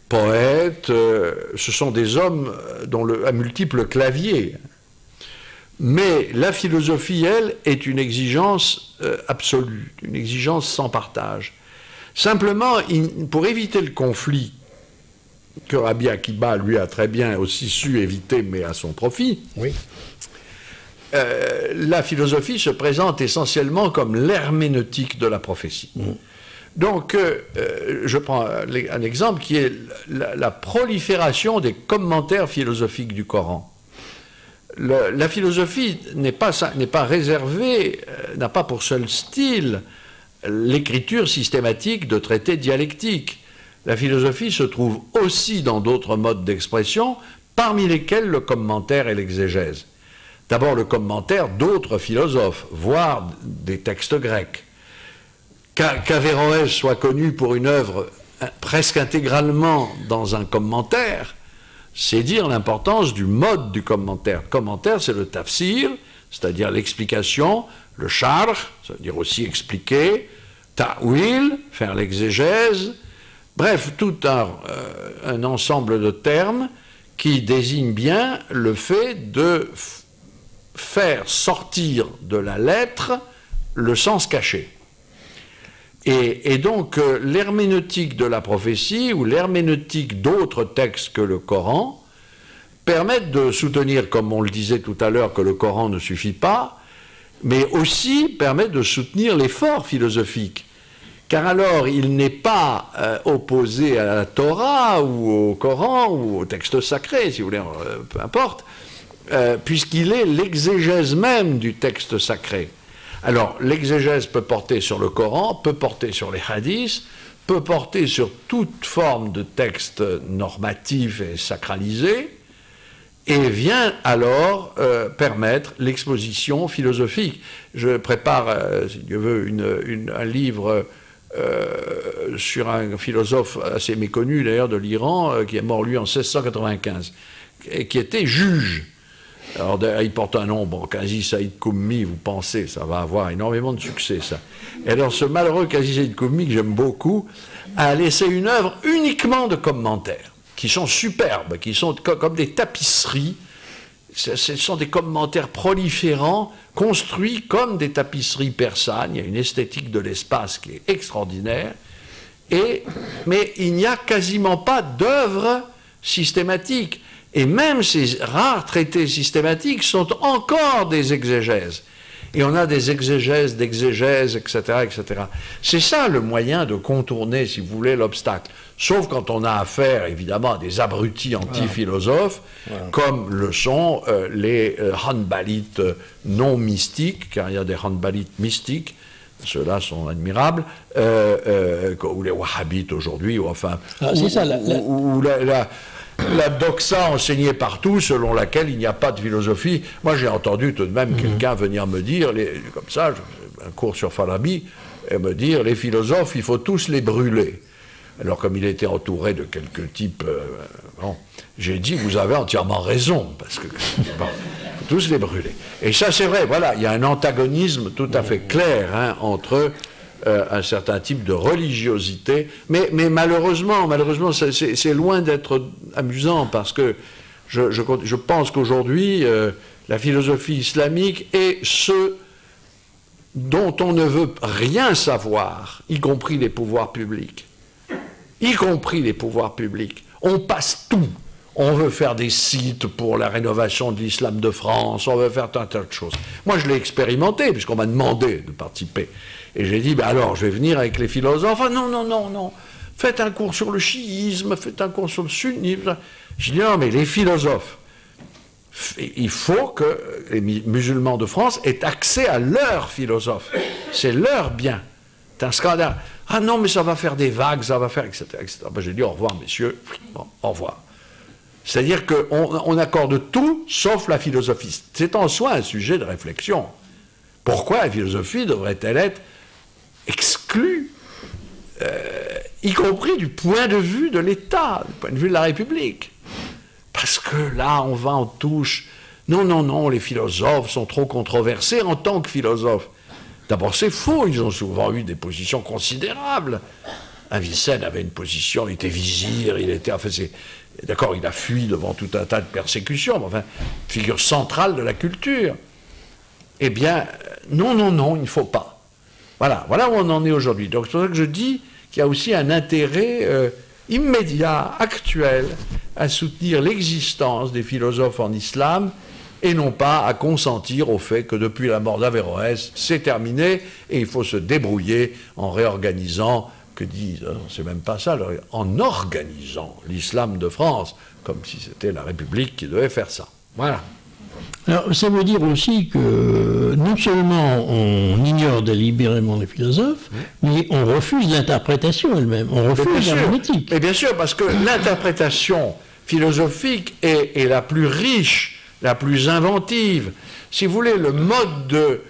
Speaker 2: poète, ce sont des hommes à multiples claviers. Mais la philosophie, elle, est une exigence absolue, une exigence sans partage. Simplement, pour éviter le conflit que Rabbi Akiba, lui, a très bien aussi su éviter, mais à son profit,
Speaker 1: oui.
Speaker 2: La philosophie se présente essentiellement comme l'herméneutique de la prophétie. Donc, je prends un exemple qui est la prolifération des commentaires philosophiques du Coran. La philosophie n'est pas réservée, n'a pas pour seul style l'écriture systématique de traités dialectiques. La philosophie se trouve aussi dans d'autres modes d'expression, parmi lesquels le commentaire et l'exégèse. D'abord le commentaire d'autres philosophes, voire des textes grecs. Qu'Averroès soit connu pour une œuvre presque intégralement dans un commentaire, c'est dire l'importance du mode du commentaire. Le commentaire, c'est le tafsir, c'est-à-dire l'explication, le sharh, ça veut dire aussi expliquer, ta'wil, faire l'exégèse, bref, tout un ensemble de termes qui désignent bien le fait de faire sortir de la lettre le sens caché. Et donc, l'herméneutique de la prophétie ou l'herméneutique d'autres textes que le Coran permettent de soutenir, comme on le disait tout à l'heure, que le Coran ne suffit pas, mais aussi permettent de soutenir l'effort philosophique. Car alors, il n'est pas opposé à la Torah ou au Coran ou au texte sacré, si vous voulez, peu importe, puisqu'il est l'exégèse même du texte sacré. Alors, l'exégèse peut porter sur le Coran, peut porter sur les hadiths, peut porter sur toute forme de texte normatif et sacralisé, et vient alors permettre l'exposition philosophique. Je prépare, si Dieu veut, un livre sur un philosophe assez méconnu d'ailleurs de l'Iran, qui est mort lui en 1695, et qui était juge. Alors, il porte un nom, bon, Qazi Saïd Koumi, vous pensez, ça va avoir énormément de succès, ça. Et alors, ce malheureux Qazi Saïd Koumi, que j'aime beaucoup, a laissé une œuvre uniquement de commentaires, qui sont superbes, qui sont comme des tapisseries. Ce sont des commentaires proliférants, construits comme des tapisseries persanes. Il y a une esthétique de l'espace qui est extraordinaire. Mais il n'y a quasiment pas d'œuvre systématique. Et même ces rares traités systématiques sont encore des exégèses. Et on a des exégèses, d'exégèses, etc., etc. C'est ça le moyen de contourner, si vous voulez, l'obstacle. Sauf quand on a affaire, évidemment, à des abrutis anti-philosophes, comme le sont les hanbalites non mystiques, car il y a des hanbalites mystiques, ceux-là sont admirables, ou les wahhabites aujourd'hui, ou enfin...
Speaker 1: c'est ça,
Speaker 2: la doxa enseignée partout, selon laquelle il n'y a pas de philosophie. Moi, j'ai entendu tout de même quelqu'un venir me dire, comme ça, un cours sur Farabi, et me dire, les philosophes, il faut tous les brûler. Alors, comme il était entouré de quelques types, bon, j'ai dit, vous avez entièrement raison, parce que, bon, il faut tous les brûler. Et ça, c'est vrai, voilà, il y a un antagonisme tout à fait clair entre un certain type de religiosité, mais malheureusement, c'est loin d'être amusant, parce que je pense qu'aujourd'hui, la philosophie islamique est ce dont on ne veut rien savoir, y compris les pouvoirs publics. Y compris les pouvoirs publics. On passe tout. On veut faire des sites pour la rénovation de l'islam de France, on veut faire un tas de choses. Moi, je l'ai expérimenté, puisqu'on m'a demandé de participer. Et j'ai dit, ben alors, je vais venir avec les philosophes. Ah, non. Faites un cours sur le chiisme, faites un cours sur le sunnisme. Je dis, non, mais les philosophes, il faut que les musulmans de France aient accès à leurs philosophes. C'est leur bien. C'est un scandale. Ah non, mais ça va faire des vagues, ça va faire, etc. etc. Ben, j'ai dit, au revoir, messieurs. Bon, au revoir. C'est-à-dire qu'on accorde tout, sauf la philosophie. C'est en soi un sujet de réflexion. Pourquoi la philosophie devrait-elle être exclue, y compris du point de vue de l'État, du point de vue de la République? Parce que là, on touche... Non, les philosophes sont trop controversés en tant que philosophes. D'abord, c'est faux, ils ont souvent eu des positions considérables. Avicenne avait une position, il était vizir, il était... Enfin, d'accord, il a fui devant tout un tas de persécutions, mais enfin, figure centrale de la culture. Eh bien, non, il ne faut pas. Voilà où on en est aujourd'hui. Donc c'est pour ça que je dis qu'il y a aussi un intérêt immédiat, actuel, à soutenir l'existence des philosophes en islam, et non pas à consentir au fait que depuis la mort d'Averroès, c'est terminé, et il faut se débrouiller en réorganisant, que disent, c'est même pas ça, en organisant l'islam de France, comme si c'était la République qui devait faire ça. Voilà.
Speaker 1: Alors, ça veut dire aussi que non seulement on ignore délibérément les philosophes, mais on refuse l'interprétation elle-même, on refuse l'herméneutique.
Speaker 2: Mais bien sûr, parce que l'interprétation philosophique est la plus riche, la plus inventive. Si vous voulez, le mode de...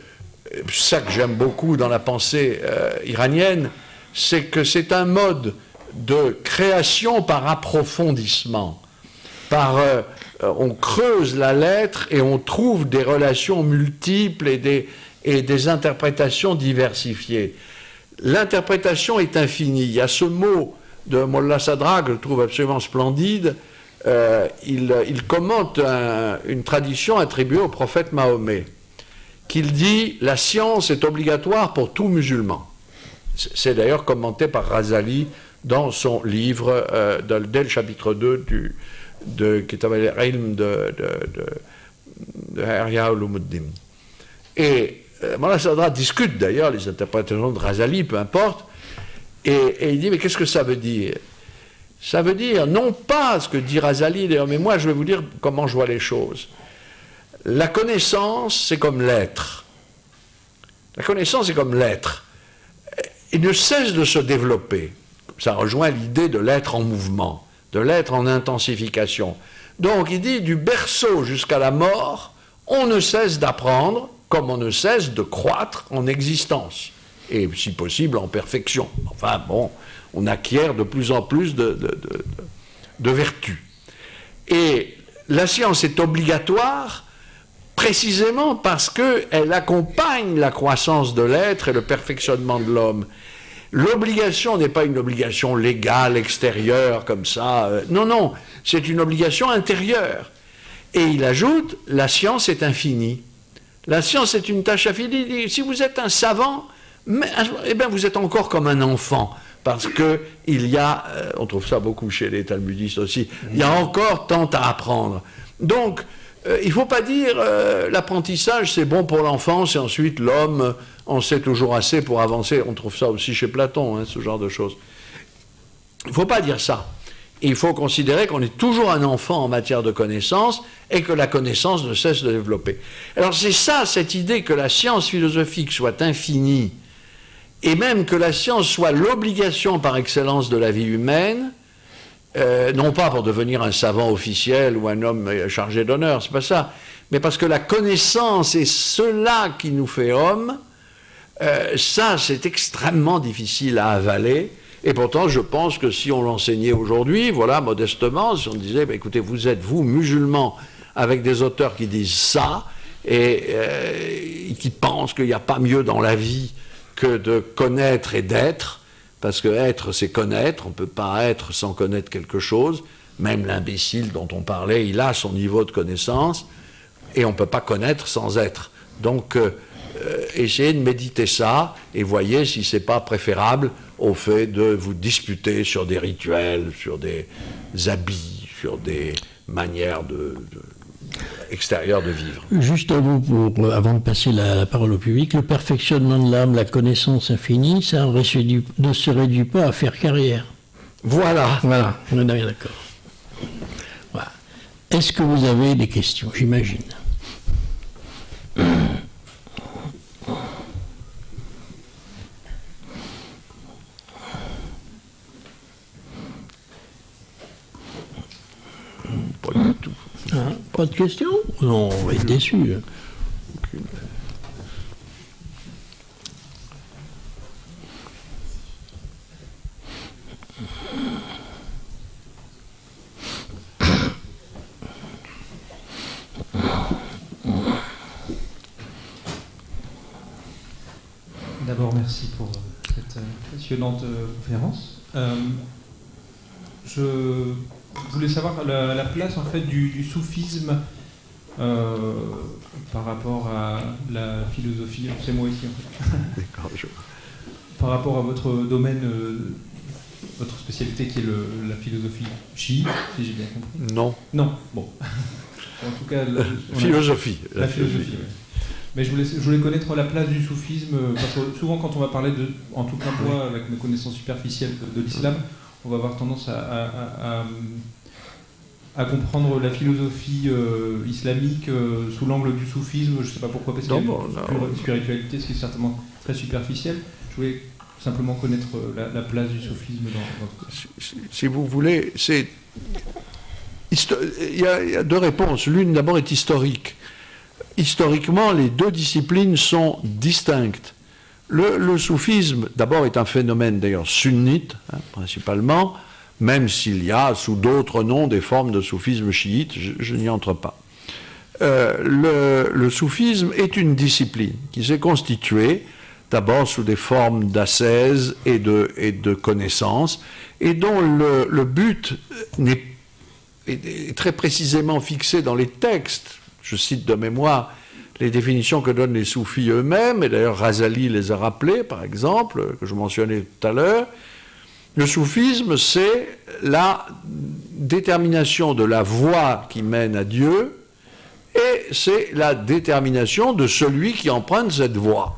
Speaker 2: ça que j'aime beaucoup dans la pensée iranienne, c'est que c'est un mode de création par approfondissement, on creuse la lettre et on trouve des relations multiples et des interprétations diversifiées. L'interprétation est infinie. Il y a ce mot de Mollah Sadra que je trouve absolument splendide. Il commente une tradition attribuée au prophète Mahomet, qu'il dit « La science est obligatoire pour tout musulman ». C'est d'ailleurs commenté par Razali dans son livre, dès le chapitre 2 de Kitab al-Ilm de Ihya Ulumuddin. Et Mawlana Sadra discute d'ailleurs les interprétations de Razali, peu importe, et il dit, mais qu'est-ce que ça veut dire? Ça veut dire, non pas ce que dit Razali, d'ailleurs, mais moi je vais vous dire comment je vois les choses. La connaissance, c'est comme l'être. La connaissance, c'est comme l'être. Il ne cesse de se développer. Ça rejoint l'idée de l'être en mouvement, de l'être en intensification. Donc il dit, du berceau jusqu'à la mort, on ne cesse d'apprendre, comme on ne cesse de croître en existence, et si possible en perfection. Enfin bon, on acquiert de plus en plus de vertus. Et la science est obligatoire précisément parce qu'elle accompagne la croissance de l'être et le perfectionnement de l'homme. L'obligation n'est pas une obligation légale, extérieure, comme ça. Non, non, c'est une obligation intérieure. Et il ajoute, la science est infinie. La science est une tâche infinie. Si vous êtes un savant, eh bien vous êtes encore comme un enfant. Parce qu'il y a, on trouve ça beaucoup chez les talmudistes aussi, il y a encore tant à apprendre. Donc, il ne faut pas dire l'apprentissage c'est bon pour l'enfance et ensuite l'homme en sait toujours assez pour avancer. On trouve ça aussi chez Platon, hein, ce genre de choses. Il ne faut pas dire ça. Il faut considérer qu'on est toujours un enfant en matière de connaissance et que la connaissance ne cesse de développer. Alors c'est ça, cette idée que la science philosophique soit infinie et même que la science soit l'obligation par excellence de la vie humaine, non pas pour devenir un savant officiel ou un homme chargé d'honneur, c'est pas ça, mais parce que la connaissance est cela qui nous fait homme, ça c'est extrêmement difficile à avaler, et pourtant je pense que si on l'enseignait aujourd'hui, voilà, modestement, si on disait, bah, écoutez, vous êtes, vous, musulmans, avec des auteurs qui disent ça, et qui pensent qu'il n'y a pas mieux dans la vie que de connaître et d'être, parce que être, c'est connaître, on ne peut pas être sans connaître quelque chose, même l'imbécile dont on parlait, il a son niveau de connaissance, et on ne peut pas connaître sans être. Donc, essayez de méditer ça, et voyez si ce n'est pas préférable au fait de vous disputer sur des rituels, sur des habits, sur des manières extérieures de vivre.
Speaker 1: Juste un mot avant de passer la parole au public. Le perfectionnement de l'âme, la connaissance infinie, ça ne se réduit pas à faire carrière.
Speaker 2: Voilà.
Speaker 1: Voilà, on est bien d'accord. Voilà. Est-ce que vous avez des questions, j'imagine?
Speaker 2: Pas du tout.
Speaker 1: Hein, pas de questions? Non, on va être déçus.
Speaker 3: D'abord, merci pour cette passionnante conférence. Je voulais savoir la place en fait du soufisme par rapport à la philosophie. C'est moi ici en fait.
Speaker 2: D'accord,
Speaker 3: Par rapport à votre domaine, votre spécialité qui est la philosophie chiite, si j'ai bien compris.
Speaker 2: Non.
Speaker 3: Non. Bon. En tout cas,
Speaker 2: philosophie.
Speaker 3: La philosophie. Ouais. Mais je voulais connaître la place du soufisme, parce que souvent quand on va parler en tout cas moi, avec mes connaissances superficielles de l'islam, on va avoir tendance à comprendre la philosophie islamique sous l'angle du soufisme. Je ne sais pas pourquoi, parce qu'il y a une spiritualité, ce qui est certainement très superficiel. Je voulais simplement connaître la place du soufisme dans
Speaker 2: si vous voulez, il y a deux réponses. L'une d'abord est historique. Historiquement, les deux disciplines sont distinctes. Le soufisme, d'abord, est un phénomène d'ailleurs sunnite, hein, principalement, même s'il y a sous d'autres noms des formes de soufisme chiite, je n'y entre pas. Le soufisme est une discipline qui s'est constituée d'abord sous des formes d'ascèse et de connaissance, et dont le but est très précisément fixé dans les textes. Je cite de mémoire les définitions que donnent les soufis eux-mêmes, et d'ailleurs Razali les a rappelées, par exemple, que je mentionnais tout à l'heure. Le soufisme, c'est la détermination de la voie qui mène à Dieu, et c'est la détermination de celui qui emprunte cette voie.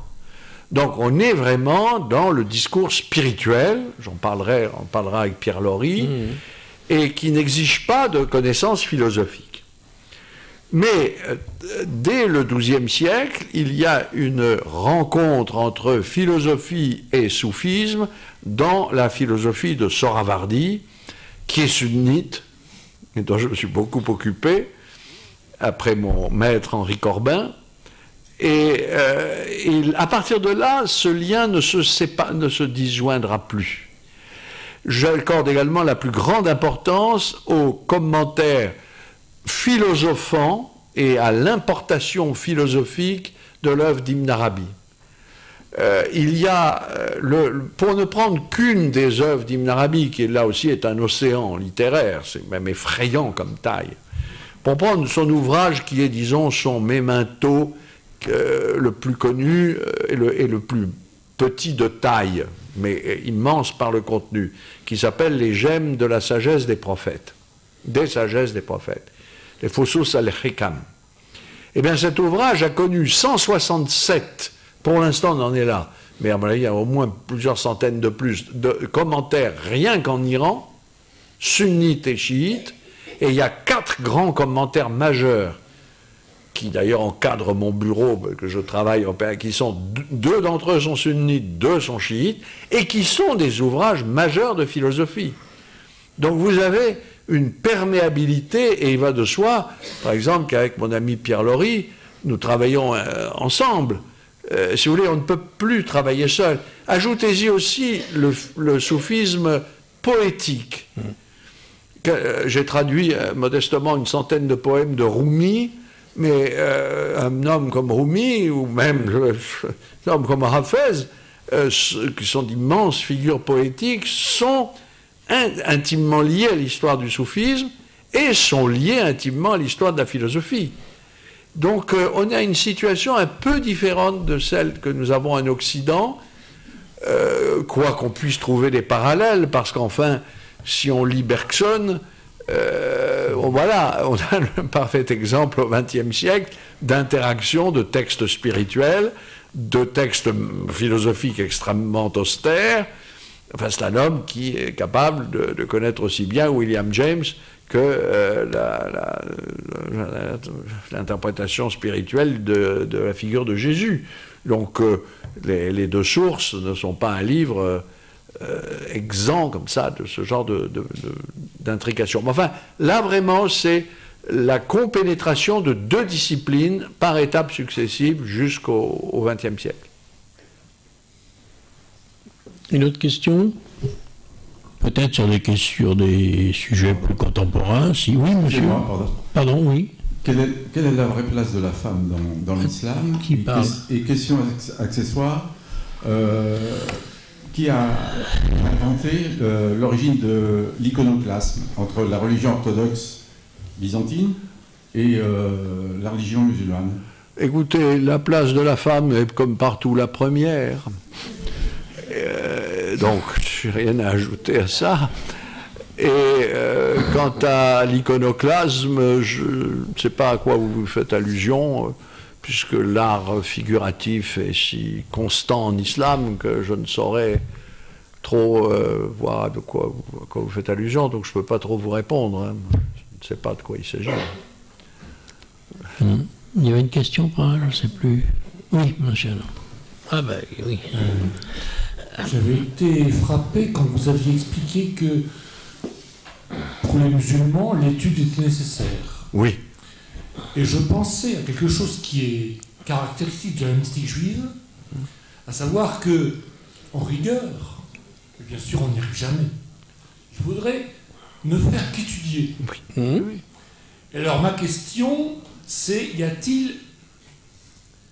Speaker 2: Donc on est vraiment dans le discours spirituel, on parlera avec Pierre Lori, et qui n'exige pas de connaissances philosophiques. Mais dès le XIIe siècle, il y a une rencontre entre philosophie et soufisme dans la philosophie de Sohravardi, qui est sunnite, et dont je me suis beaucoup occupé, après mon maître Henri Corbin. Et à partir de là, ce lien ne se disjoindra plus. J'accorde également la plus grande importance aux commentaires philosophants et à l'importation philosophique de l'œuvre d'Ibn Arabi. Il y a, pour ne prendre qu'une des œuvres d'Ibn Arabi, qui là aussi est un océan littéraire, c'est même effrayant comme taille, pour prendre son ouvrage qui est, disons, son memento le plus connu et le plus petit de taille, mais immense par le contenu, qui s'appelle Les gemmes de la sagesse des prophètes, des sagesses des prophètes, les Fusus al-Hikam. Eh bien, cet ouvrage a connu 167, pour l'instant on en est là, mais à mon avis, il y a au moins plusieurs centaines de plus de commentaires rien qu'en Iran, sunnites et chiites, et il y a 4 grands commentaires majeurs qui d'ailleurs encadrent mon bureau, que je travaille, qui sont, 2 d'entre eux sont sunnites, 2 sont chiites, et qui sont des ouvrages majeurs de philosophie. Donc vous avez une perméabilité, et il va de soi, par exemple, qu'avec mon ami Pierre Lori, nous travaillons ensemble. Si vous voulez, on ne peut plus travailler seul. Ajoutez-y aussi le soufisme poétique. J'ai traduit modestement une centaine de poèmes de Rumi, mais un homme comme Rumi, ou même un homme comme Hafez, qui sont d'immenses figures poétiques, sont intimement liés à l'histoire du soufisme et sont liés intimement à l'histoire de la philosophie. Donc on a une situation un peu différente de celle que nous avons en Occident, quoi qu'on puisse trouver des parallèles, parce qu'enfin, si on lit Bergson, voilà, on a le parfait exemple au XXe siècle d'interaction de textes spirituels, de textes philosophiques extrêmement austères. Enfin, c'est un homme qui est capable de connaître aussi bien William James que l'interprétation spirituelle de la figure de Jésus. Donc, les 2 sources ne sont pas un livre exempt comme ça de ce genre d'intrication. Mais enfin, là vraiment, c'est la compénétration de 2 disciplines par étapes successives jusqu'au XXe siècle.
Speaker 1: Une autre question? Peut-être sur des sujets plus contemporains, si oui, monsieur. Pardon, oui.
Speaker 4: Quelle est la vraie place de la femme dans l'islam?
Speaker 1: Qui parle?
Speaker 4: Et question accessoire, qui a inventé l'origine de l'iconoclasme entre la religion orthodoxe byzantine et la religion musulmane?
Speaker 2: Écoutez, la place de la femme est comme partout la première. Donc, je n'ai rien à ajouter à ça. Et quant à l'iconoclasme, je ne sais pas à quoi vous faites allusion, puisque l'art figuratif est si constant en islam que je ne saurais trop voir à quoi vous faites allusion, donc je ne peux pas trop vous répondre. Hein. Je ne sais pas de quoi il s'agit.
Speaker 1: Il y avait une question par là, je ne sais plus. Oui, monsieur. Ah ben oui.
Speaker 5: J'avais été frappé quand vous aviez expliqué que pour les musulmans, l'étude était nécessaire.
Speaker 2: Oui.
Speaker 5: Et je pensais à quelque chose qui est caractéristique de la mystique juive, à savoir que, en rigueur, et bien sûr on n'y arrive jamais, il faudrait ne faire qu'étudier.
Speaker 2: Oui.
Speaker 5: Et alors ma question, c'est, y a-t-il,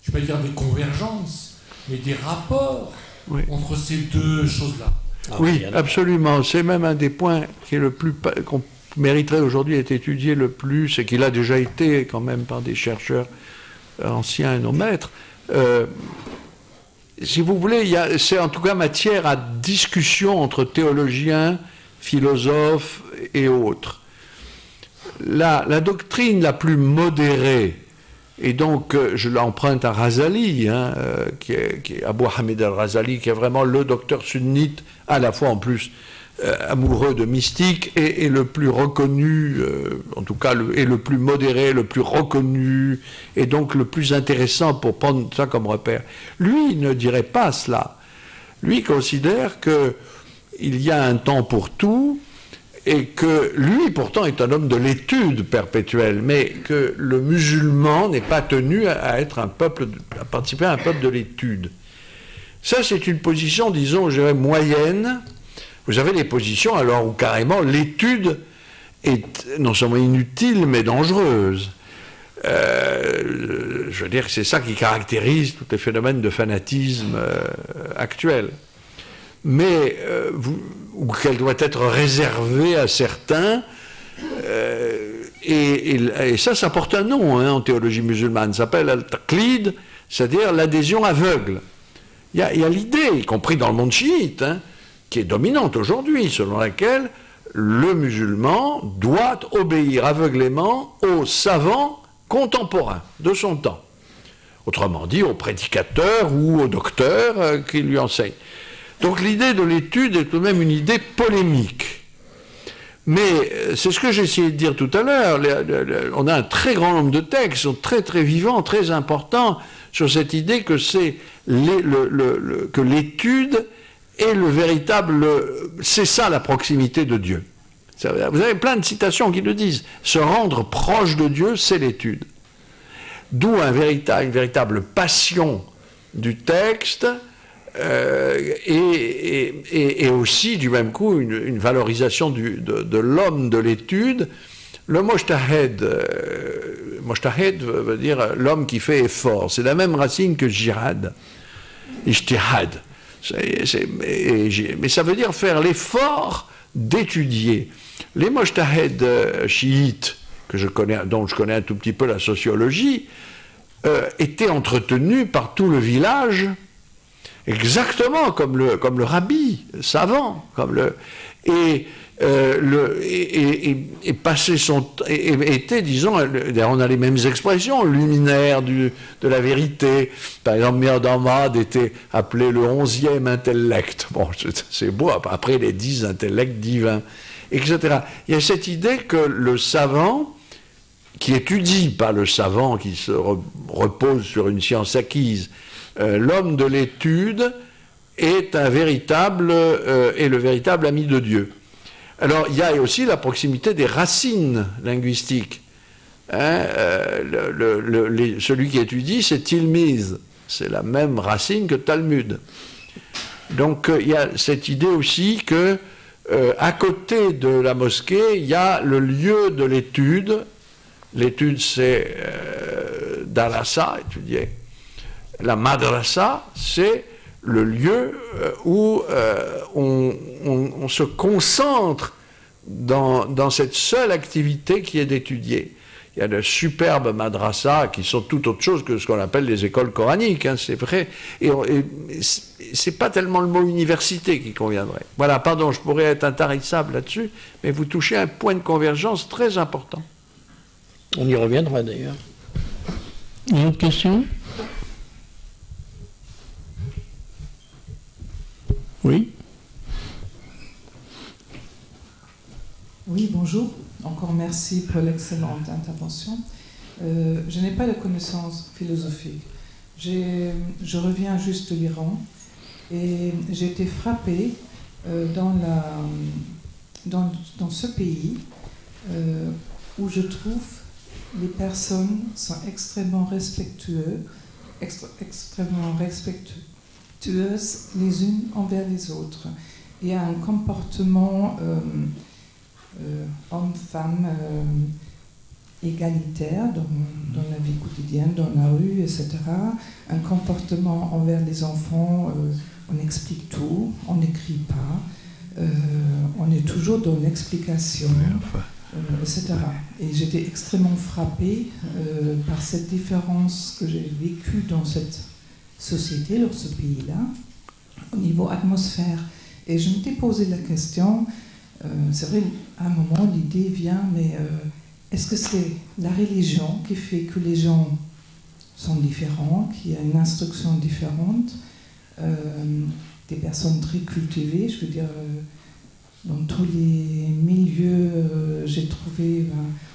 Speaker 5: je ne vais pas dire des convergences, mais des rapports entre ces 2 choses-là?
Speaker 2: Oui, absolument. C'est même un des points qui est le plus qu'on mériterait aujourd'hui d'être étudié le plus, et qu'il a déjà été quand même par des chercheurs anciens et nos maîtres. Si vous voulez, c'est en tout cas matière à discussion entre théologiens, philosophes et autres. La doctrine la plus modérée, et donc je l'emprunte à Razali, qui est Abu Hamid al-Razali, qui est vraiment le docteur sunnite, à la fois en plus amoureux de mystique, et le plus reconnu, en tout cas, et le plus modéré, le plus reconnu, et donc le plus intéressant pour prendre ça comme repère. Lui, il ne dirait pas cela. Lui considère qu'il y a un temps pour tout, et que lui, pourtant, est un homme de l'étude perpétuelle, mais que le musulman n'est pas tenu à être un peuple, à participer à un peuple de l'étude. Ça, c'est une position, disons, je dirais, moyenne. Vous avez des positions, alors, où carrément l'étude est non seulement inutile, mais dangereuse. Je veux dire que c'est ça qui caractérise tous les phénomènes de fanatisme actuels. Mais ou qu'elle doit être réservée à certains, et ça porte un nom en théologie musulmane, ça s'appelle al-taqlid, c'est-à-dire l'adhésion aveugle. Il y a l'idée, y compris dans le monde chiite, qui est dominante aujourd'hui, selon laquelle le musulman doit obéir aveuglément aux savants contemporains de son temps. Autrement dit, aux prédicateurs ou aux docteurs qui lui enseignent. Donc l'idée de l'étude est tout de même une idée polémique. Mais c'est ce que j'ai essayé de dire tout à l'heure. On a un très grand nombre de textes, sont très très vivants, très importants, sur cette idée que c'est que l'étude est le véritable... C'est ça la proximité de Dieu. Vous avez plein de citations qui le disent. Se rendre proche de Dieu, c'est l'étude. D'où une véritable passion du texte, et aussi, du même coup, une valorisation de l'homme de l'étude. Le mojtahed, mojtahed veut dire l'homme qui fait effort. C'est la même racine que jihad, ijtihad. Mais ça veut dire faire l'effort d'étudier. Les mojtahed chiites, dont je connais un tout petit peu la sociologie, étaient entretenus par tout le village, exactement comme le rabbi, le savant, était, disons, on a les mêmes expressions, luminaire de la vérité. Par exemple, Mir Damad était appelé le 11e intellect. Bon, c'est beau, après les 10 intellects divins, etc. Il y a cette idée que le savant, qui étudie, pas le savant qui se repose sur une science acquise, l'homme de l'étude est le véritable ami de Dieu. Alors, il y a aussi la proximité des racines linguistiques. Celui qui étudie, c'est Tilmiz. C'est la même racine que Talmud. Donc, il y a cette idée aussi que, à côté de la mosquée, il y a le lieu de l'étude. L'étude, c'est darasa, étudier. La madrasa, c'est le lieu où on se concentre dans cette seule activité qui est d'étudier. Il y a de superbes madrasas qui sont tout autre chose que ce qu'on appelle les écoles coraniques, c'est vrai. Et c'est pas tellement le mot université qui conviendrait. Voilà, pardon, je pourrais être intarissable là-dessus, mais vous touchez un point de convergence très important.
Speaker 1: On y reviendra d'ailleurs. Une autre question ? Oui.
Speaker 6: Oui, bonjour. Encore merci pour l'excellente intervention. Je n'ai pas de connaissances philosophiques. Je reviens juste de l'Iran et j'ai été frappée dans ce pays où je trouve les personnes sont extrêmement respectueuses les unes envers les autres. Il y a un comportement homme-femme égalitaire dans la vie quotidienne, dans la rue, etc. Un comportement envers les enfants, on explique tout, on n'écrit pas, on est toujours dans l'explication. etc. Et j'étais extrêmement frappée par cette différence que j'ai vécue dans cette société, dans ce pays-là, au niveau atmosphère. Et je m'étais posé la question, c'est vrai, à un moment, l'idée vient, mais est-ce que c'est la religion qui fait que les gens sont différents, qu'il y a une instruction différente, des personnes très cultivées, je veux dire, dans tous les milieux, j'ai trouvé,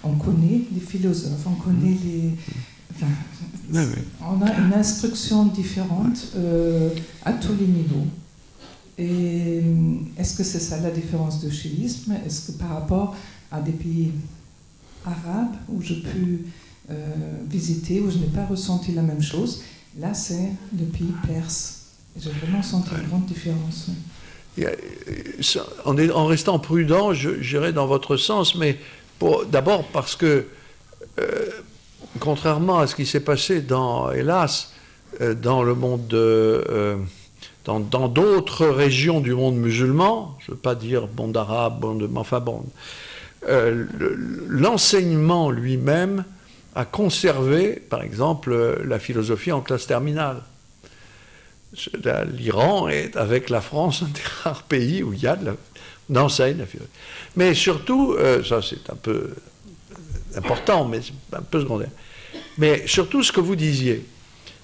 Speaker 6: on connaît les philosophes, on connaît les... On a une instruction différente à tous les niveaux. Et est-ce que c'est ça la différence de chiisme? Est-ce que par rapport à des pays arabes où je peux visiter, où je n'ai pas ressenti la même chose, là c'est le pays perse. J'ai vraiment senti une grande différence.
Speaker 2: En restant prudent, j'irai dans votre sens, mais d'abord parce que, contrairement à ce qui s'est passé, hélas, dans le monde, dans d'autres régions du monde musulman, je ne veux pas dire monde arabe, enfin bon, l'enseignement lui-même a conservé, par exemple, la philosophie en classe terminale. L'Iran est, avec la France, un des rares pays où il y a d'enseigne la philosophie. Mais surtout, ça c'est un peu important, mais c'est un peu secondaire. Mais surtout ce que vous disiez,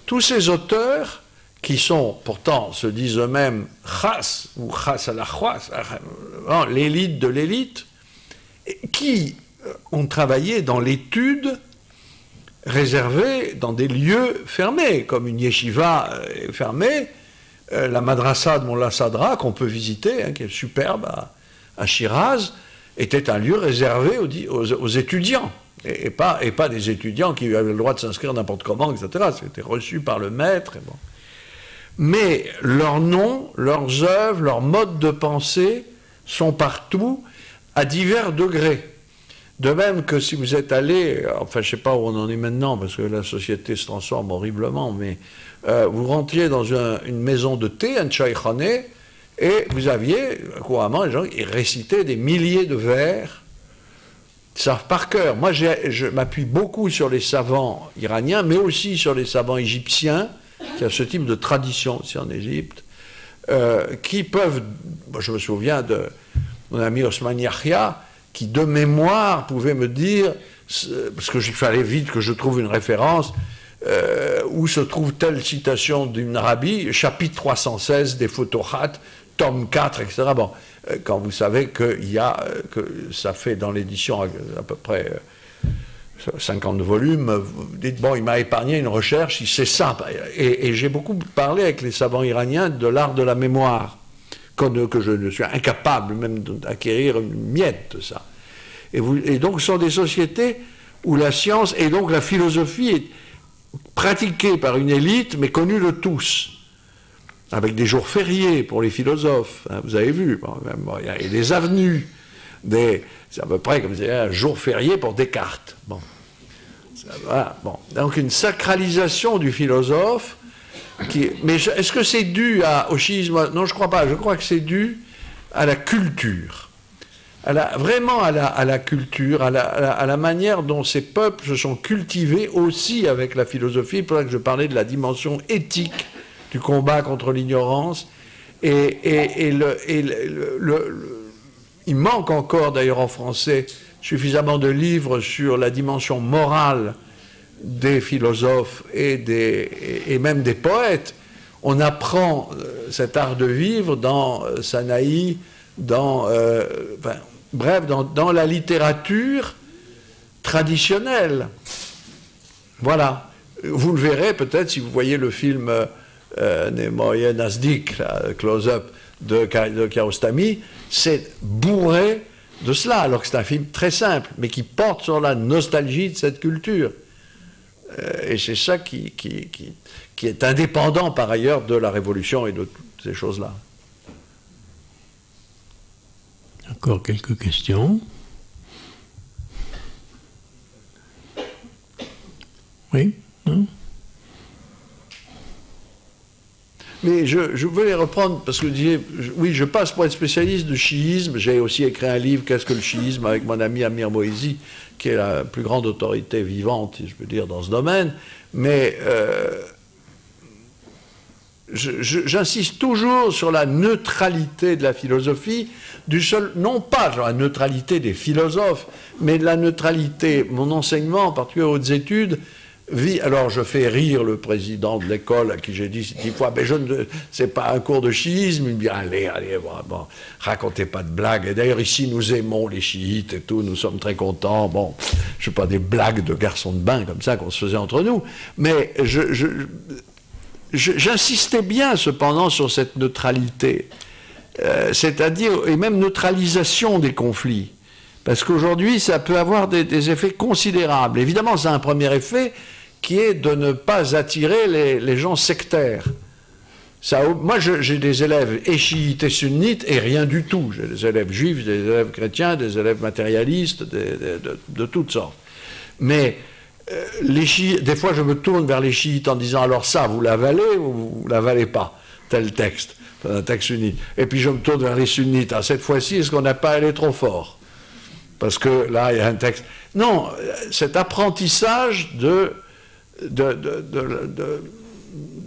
Speaker 2: tous ces auteurs qui sont, pourtant, se disent eux-mêmes khas ou khas à la khas, l'élite de l'élite, qui ont travaillé dans l'étude réservée dans des lieux fermés, comme une yeshiva fermée, la madrasa de Mollah Sadra, qu'on peut visiter, hein, qui est superbe à Shiraz, était un lieu réservé aux étudiants, et pas des étudiants qui avaient le droit de s'inscrire n'importe comment, etc. C'était reçu par le maître. Et bon. Mais leurs noms, leurs œuvres, leurs modes de pensée sont partout, à divers degrés. De même que si vous êtes allé, enfin je ne sais pas où on en est maintenant, parce que la société se transforme horriblement, mais vous rentriez dans une maison de thé, un chaykhane, et vous aviez couramment les gens qui récitaient des milliers de vers, ils savent par cœur. Moi je m'appuie beaucoup sur les savants iraniens, mais aussi sur les savants égyptiens, qui a ce type de tradition aussi en Égypte, qui peuvent, je me souviens de mon ami Osman Yahya, qui de mémoire pouvait me dire, parce qu'il fallait vite que je trouve une référence, où se trouve telle citation d'une Arabi, chapitre 316 des Fotohat, tome 4, etc. Bon, quand vous savez que ça fait dans l'édition à peu près 50 volumes, vous dites, bon, il m'a épargné une recherche, c'est ça. Et j'ai beaucoup parlé avec les savants iraniens de l'art de la mémoire, que je ne suis incapable même d'acquérir une miette de ça. Et donc ce sont des sociétés où la science et donc la philosophie est pratiquée par une élite, mais connue de tous, avec des jours fériés pour les philosophes, hein, vous avez vu, il y a des avenues, c'est à peu près comme un jour férié pour Descartes. Bon. Voilà, bon. Donc une sacralisation du philosophe. Mais est-ce que c'est dû au chiisme? Non, je ne crois pas. Je crois que c'est dû à la culture. Vraiment à la culture, à la manière dont ces peuples se sont cultivés aussi avec la philosophie. C'est pour ça que je parlais de la dimension éthique du combat contre l'ignorance. Il manque encore, d'ailleurs en français, suffisamment de livres sur la dimension morale des philosophes et même des poètes. On apprend cet art de vivre dans Sanaï, dans la littérature traditionnelle. Voilà. Vous le verrez peut-être si vous voyez le film Nemoye Nazdik, Close-up de Kiarostami, c'est bourré de cela, alors que c'est un film très simple, mais qui porte sur la nostalgie de cette culture. Et c'est ça qui est indépendant par ailleurs de la Révolution et de toutes ces choses-là.
Speaker 1: Encore quelques questions. Oui, non?
Speaker 2: Mais je voulais reprendre, parce que vous disiez, oui, je passe pour être spécialiste du chiisme. J'ai aussi écrit un livre, Qu'est-ce que le chiisme, avec mon ami Amir Moïsi, qui est la plus grande autorité vivante, si je peux dire, dans ce domaine. Mais j'insiste toujours sur la neutralité de la philosophie, non pas sur la neutralité des philosophes, mais de la neutralité, mon enseignement, en particulier aux hautes études, alors je fais rire le président de l'école à qui j'ai dit 10 fois, mais c'est pas un cours de chiisme, il me dit allez, bon, racontez pas de blagues, et d'ailleurs ici nous aimons les chiites et tout, nous sommes très contents, bon, je sais pas des blagues de garçons de bain comme ça qu'on se faisait entre nous, mais j'insistais bien cependant sur cette neutralité, c'est-à-dire, et même neutralisation des conflits, parce qu'aujourd'hui ça peut avoir des effets considérables. Évidemment, ça a un premier effet qui est de ne pas attirer les gens sectaires. Moi, j'ai des élèves et chiites et sunnites et rien du tout. J'ai des élèves juifs, des élèves chrétiens, des élèves matérialistes, de toutes sortes. Mais les chiites, des fois, je me tourne vers les chiites en disant, alors ça, vous l'avalez ou vous l'avalez pas, tel texte, un texte sunnite. Et puis je me tourne vers les sunnites. Ah, cette fois-ci, est-ce qu'on n'a pas allé trop fort? Parce que là, il y a un texte... Non, cet apprentissage de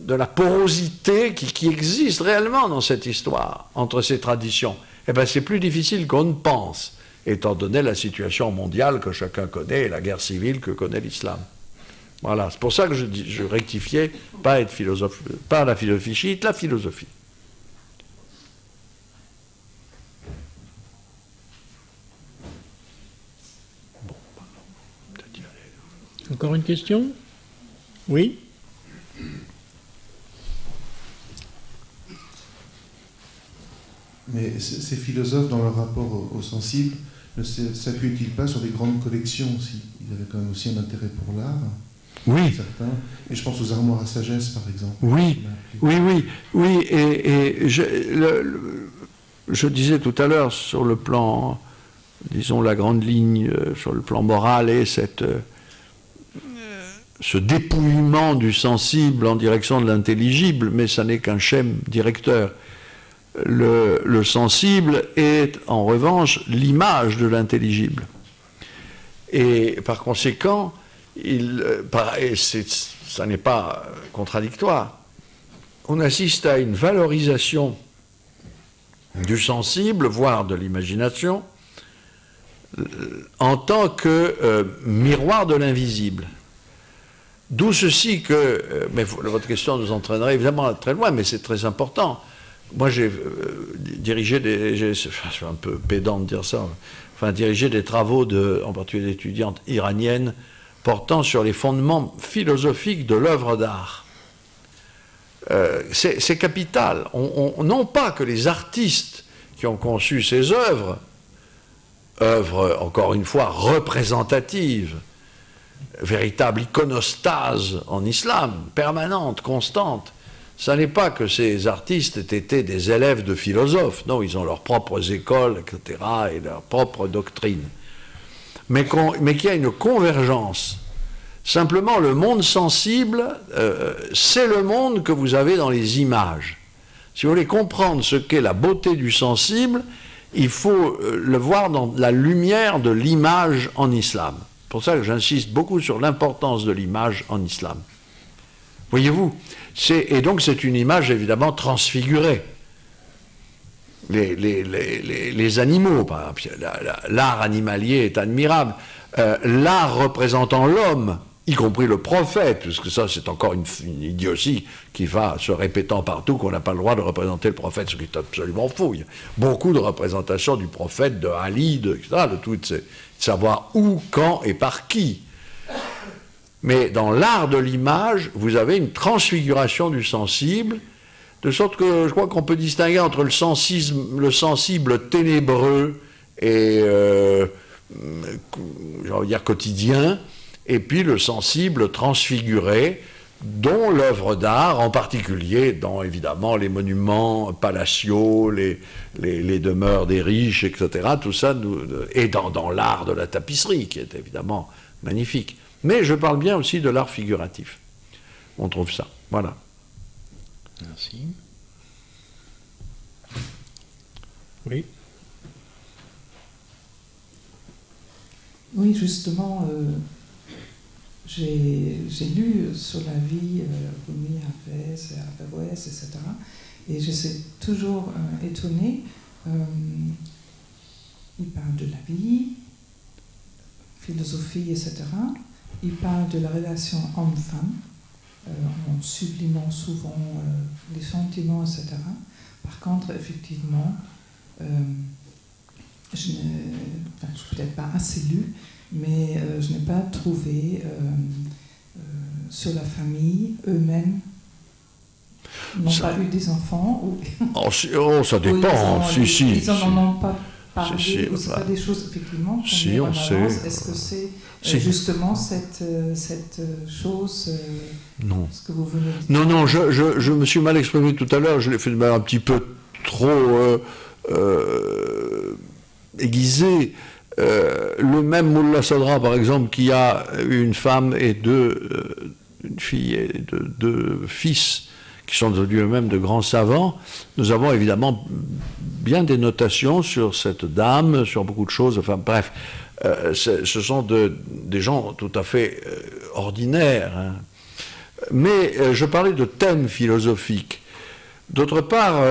Speaker 2: la porosité qui existe réellement dans cette histoire, entre ces traditions, eh bien, c'est plus difficile qu'on ne pense, étant donné la situation mondiale que chacun connaît et la guerre civile que connaît l'islam. Voilà, c'est pour ça que je rectifiais, pas être philosophe, pas la philosophie chiite, la philosophie.
Speaker 1: Encore une question? Oui?
Speaker 7: Mais ces philosophes, dans leur rapport au sensible, ne s'appuient-ils pas sur des grandes collections aussi? Ils avaient quand même aussi un intérêt pour l'art.
Speaker 1: Oui.
Speaker 7: Certains. Et je pense aux armoires à sagesse, par exemple.
Speaker 2: Oui. Et je disais tout à l'heure, sur le plan, disons, la grande ligne, sur le plan moral, et ce dépouillement du sensible en direction de l'intelligible, mais ça n'est qu'un schème directeur. Le sensible est, en revanche, l'image de l'intelligible. Et par conséquent, ça n'est pas contradictoire. On assiste à une valorisation du sensible, voire de l'imagination, en tant que miroir de l'invisible. D'où ceci que, mais votre question nous entraînerait évidemment très loin, mais c'est très important. Moi, j'ai dirigé je suis un peu pédant de dire ça, enfin, dirigé des travaux, en particulier d'étudiantes iraniennes, portant sur les fondements philosophiques de l'œuvre d'art. C'est capital. Non pas que les artistes qui ont conçu ces œuvres, encore une fois, représentatives, véritable iconostase en islam, permanente, constante. Ça n'est pas que ces artistes aient été des élèves de philosophes, non, ils ont leurs propres écoles, etc., et leurs propres doctrines. Mais qu'il y a une convergence. Simplement, le monde sensible, c'est le monde que vous avez dans les images. Si vous voulez comprendre ce qu'est la beauté du sensible, il faut le voir dans la lumière de l'image en islam. C'est pour ça que j'insiste beaucoup sur l'importance de l'image en islam. Voyez-vous, et donc c'est une image évidemment transfigurée. Les animaux, par exemple, l'art animalier est admirable. L'art représentant l'homme, y compris le prophète, parce que ça c'est encore une idiotie qui va se répétant partout qu'on n'a pas le droit de représenter le prophète, ce qui est absolument faux. Il y a beaucoup de représentations du prophète, de Ali, etc., de tout, de savoir où, quand et par qui. Mais dans l'art de l'image, vous avez une transfiguration du sensible, de sorte que je crois qu'on peut distinguer entre le sensible ténébreux et, j'ai envie de dire, quotidien, et puis le sensible transfiguré, dont l'œuvre d'art, en particulier dans, évidemment, les monuments palatiaux, les demeures des riches, etc., tout ça, et dans l'art de la tapisserie, qui est évidemment magnifique. Mais je parle bien aussi de l'art figuratif. On trouve ça. Voilà.
Speaker 1: Merci. Oui.
Speaker 6: Oui, justement, j'ai lu sur la vie Rumi, Hafez, Averroès, etc. Et je suis toujours étonnée. Il parle de la vie, philosophie, etc. Il parle de la relation homme-femme, en sublimant souvent les sentiments, etc. Par contre, effectivement, je n'ai peut-être pas assez lu, mais je n'ai pas trouvé sur la famille eux-mêmes. N'ont pas eu des enfants ou...
Speaker 2: ça dépend.
Speaker 6: Ils n'en ont pas parlé, ou c'est pas des choses, effectivement, qu'on met en avance. Est-ce que c'est justement cette chose
Speaker 2: non.
Speaker 6: Ce que vous venez de dire?
Speaker 2: Non, je me suis mal exprimé tout à l'heure, je l'ai fait un petit peu trop aiguisé. Le même Mullah Sadra, par exemple, qui a une femme et une fille et deux fils, qui sont devenus eux-mêmes de grands savants, nous avons évidemment bien des notations sur cette dame, sur beaucoup de choses, enfin bref, ce sont des gens tout à fait ordinaires. Hein. Mais je parlais de thèmes philosophiques. D'autre part,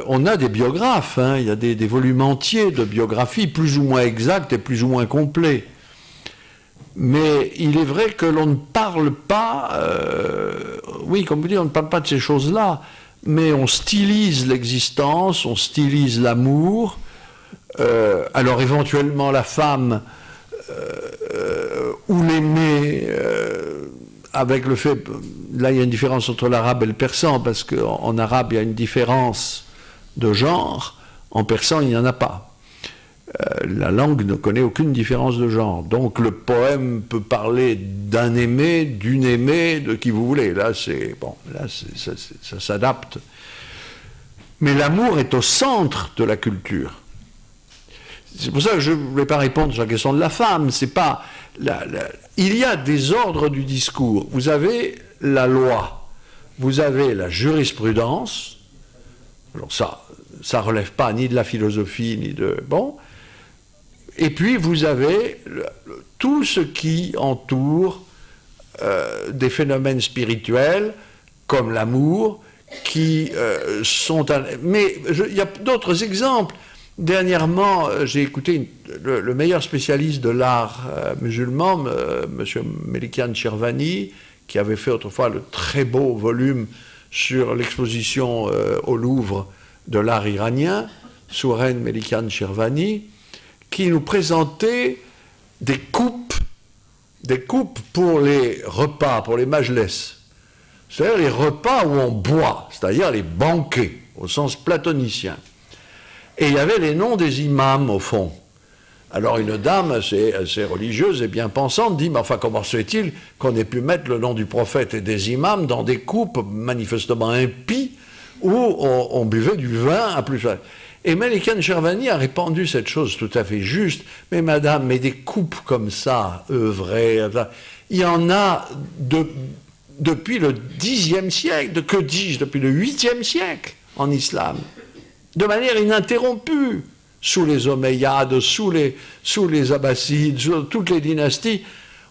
Speaker 2: on a des biographes, hein, il y a des volumes entiers de biographies, plus ou moins exacts et plus ou moins complets. Mais il est vrai que l'on ne parle pas, oui, comme vous dites, on ne parle pas de ces choses-là, mais on stylise l'existence, on stylise l'amour. Alors éventuellement la femme ou l'aimé, avec le fait, là il y a une différence entre l'arabe et le persan, parce qu'en arabe il y a une différence de genre, en persan il n'y en a pas. La langue ne connaît aucune différence de genre. Donc le poème peut parler d'un aimé, d'une aimée, de qui vous voulez. Là, ça s'adapte. Mais l'amour est au centre de la culture. C'est pour ça que je ne voulais pas répondre sur la question de la femme. C'est pas il y a des ordres du discours. Vous avez la loi, vous avez la jurisprudence. Alors ça relève pas ni de la philosophie, ni de... Bon. Et puis vous avez tout ce qui entoure des phénomènes spirituels, comme l'amour, qui sont... Mais il y a d'autres exemples. Dernièrement, j'ai écouté le meilleur spécialiste de l'art musulman, M. Melikian Shirvani, qui avait fait autrefois le très beau volume sur l'exposition au Louvre de l'art iranien, Souren Melikian Shirvani, qui nous présentait des coupes pour les repas, pour les majles, c'est-à-dire les repas où on boit, c'est-à-dire les banquets, au sens platonicien. Et il y avait les noms des imams, au fond. Alors une dame assez religieuse et bien pensante dit, mais enfin comment se fait-il qu'on ait pu mettre le nom du prophète et des imams dans des coupes manifestement impies où on buvait du vin à plus... Et Melikian Shirvani a répandu cette chose tout à fait juste. Mais madame, mais des coupes comme ça, œuvrées, il y en a depuis le Xe siècle, que dis-je, depuis le 8e siècle en islam, de manière ininterrompue, sous les Omeyyades, sous les Abbassides, sous toutes les dynasties.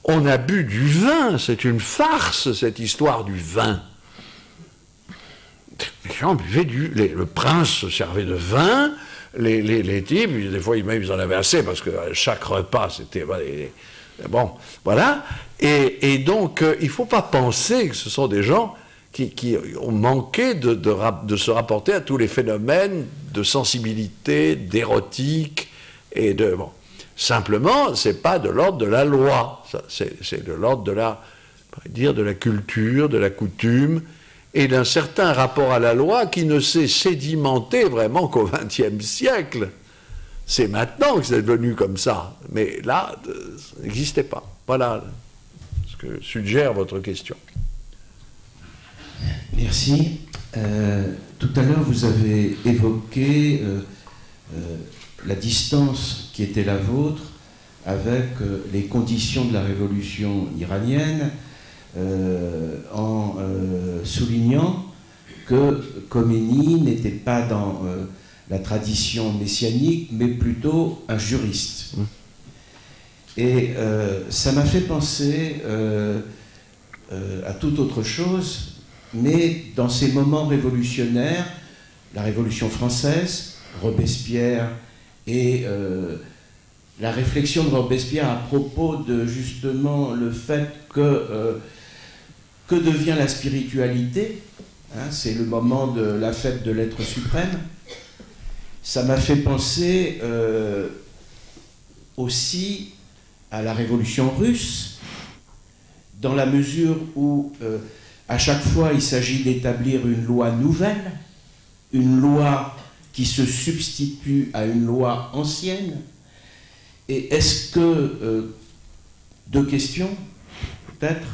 Speaker 2: On a bu du vin, c'est une farce cette histoire du vin. Les gens buvaient le prince se servait de vin, les types, des fois même ils en avaient assez, parce que chaque repas c'était... Bon, voilà. Et donc, il ne faut pas penser que ce sont des gens qui ont manqué de se rapporter à tous les phénomènes de sensibilité, d'érotique, et de... Bon. Simplement, ce n'est pas de l'ordre de la loi, c'est de l'ordre de la culture, de la coutume, et d'un certain rapport à la loi qui ne s'est sédimenté vraiment qu'au XXe siècle. C'est maintenant que c'est devenu comme ça. Mais là, ça n'existait pas. Voilà ce que suggère votre question.
Speaker 8: Merci. Tout à l'heure, vous avez évoqué la distance qui était la vôtre avec les conditions de la révolution iranienne, en soulignant que Khomeini n'était pas dans la tradition messianique, mais plutôt un juriste. Et ça m'a fait penser à toute autre chose, mais dans ces moments révolutionnaires, la Révolution française, Robespierre et la réflexion de Robespierre à propos de justement le fait que devient la spiritualité, hein, c'est le moment de la fête de l'être suprême, ça m'a fait penser aussi à la Révolution russe, dans la mesure où à chaque fois il s'agit d'établir une loi nouvelle, une loi qui se substitue à une loi ancienne. Et est-ce que, deux questions, peut-être,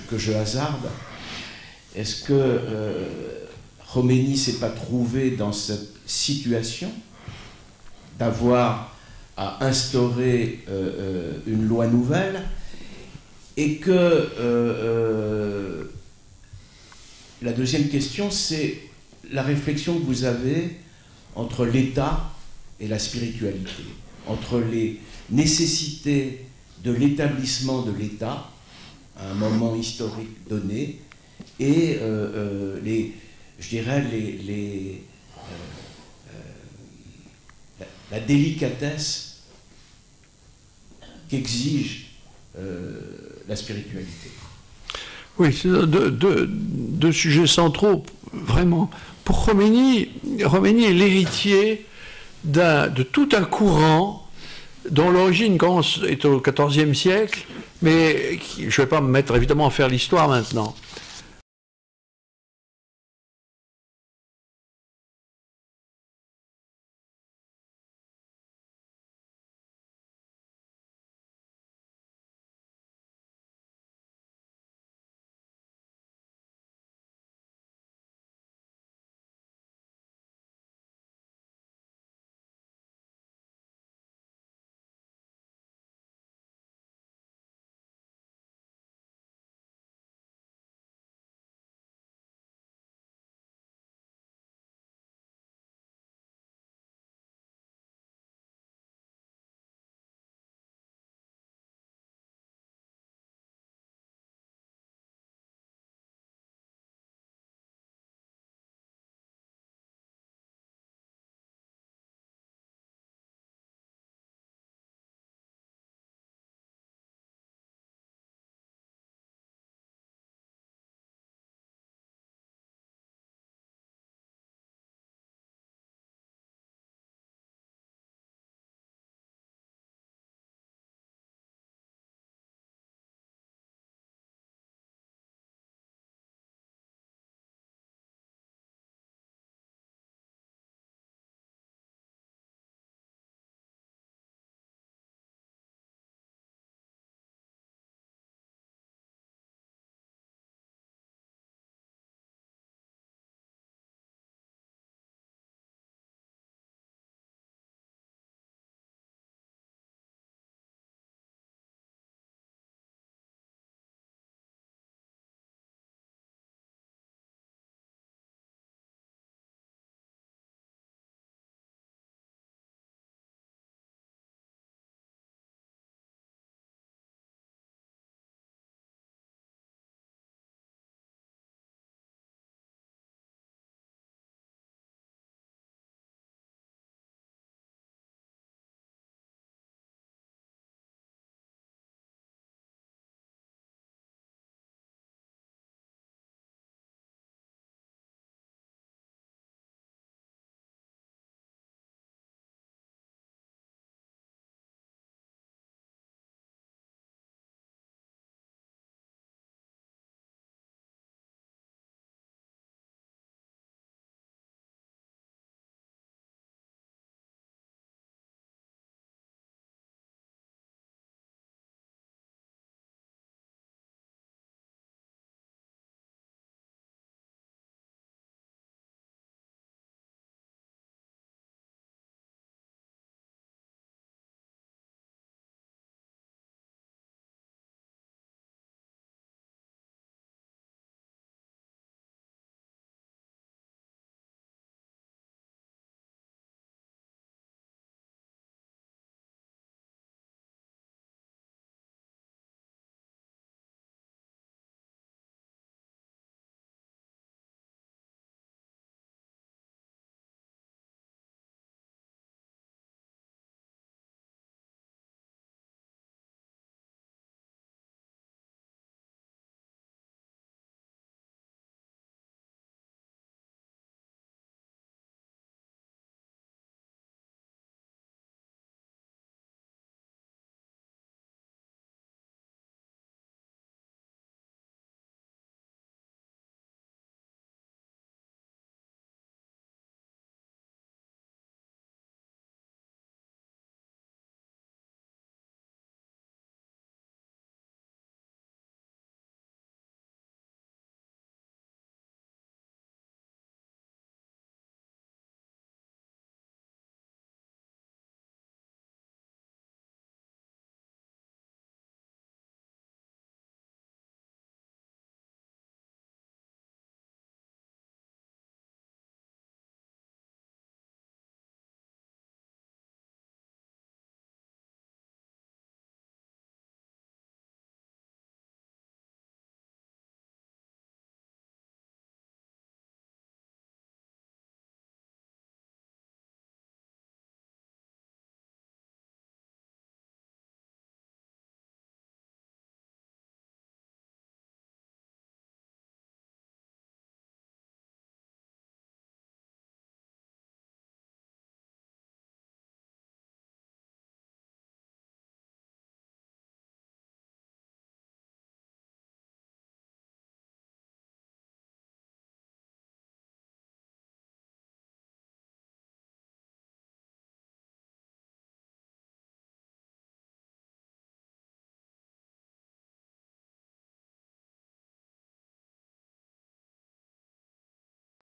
Speaker 8: que je hasarde, est-ce que Khomeini ne s'est pas trouvé dans cette situation d'avoir à instaurer une loi nouvelle, et que la deuxième question, c'est la réflexion que vous avez entre l'État et la spiritualité, entre les nécessités de l'établissement de l'État à un moment historique donné et je dirais la délicatesse qu'exige la spiritualité.
Speaker 2: Oui, c'est deux sujets centraux, vraiment. Pour Khomeini est l'héritier de tout un courant dont l'origine est au XIVe siècle, mais je ne vais pas me mettre évidemment à faire l'histoire maintenant.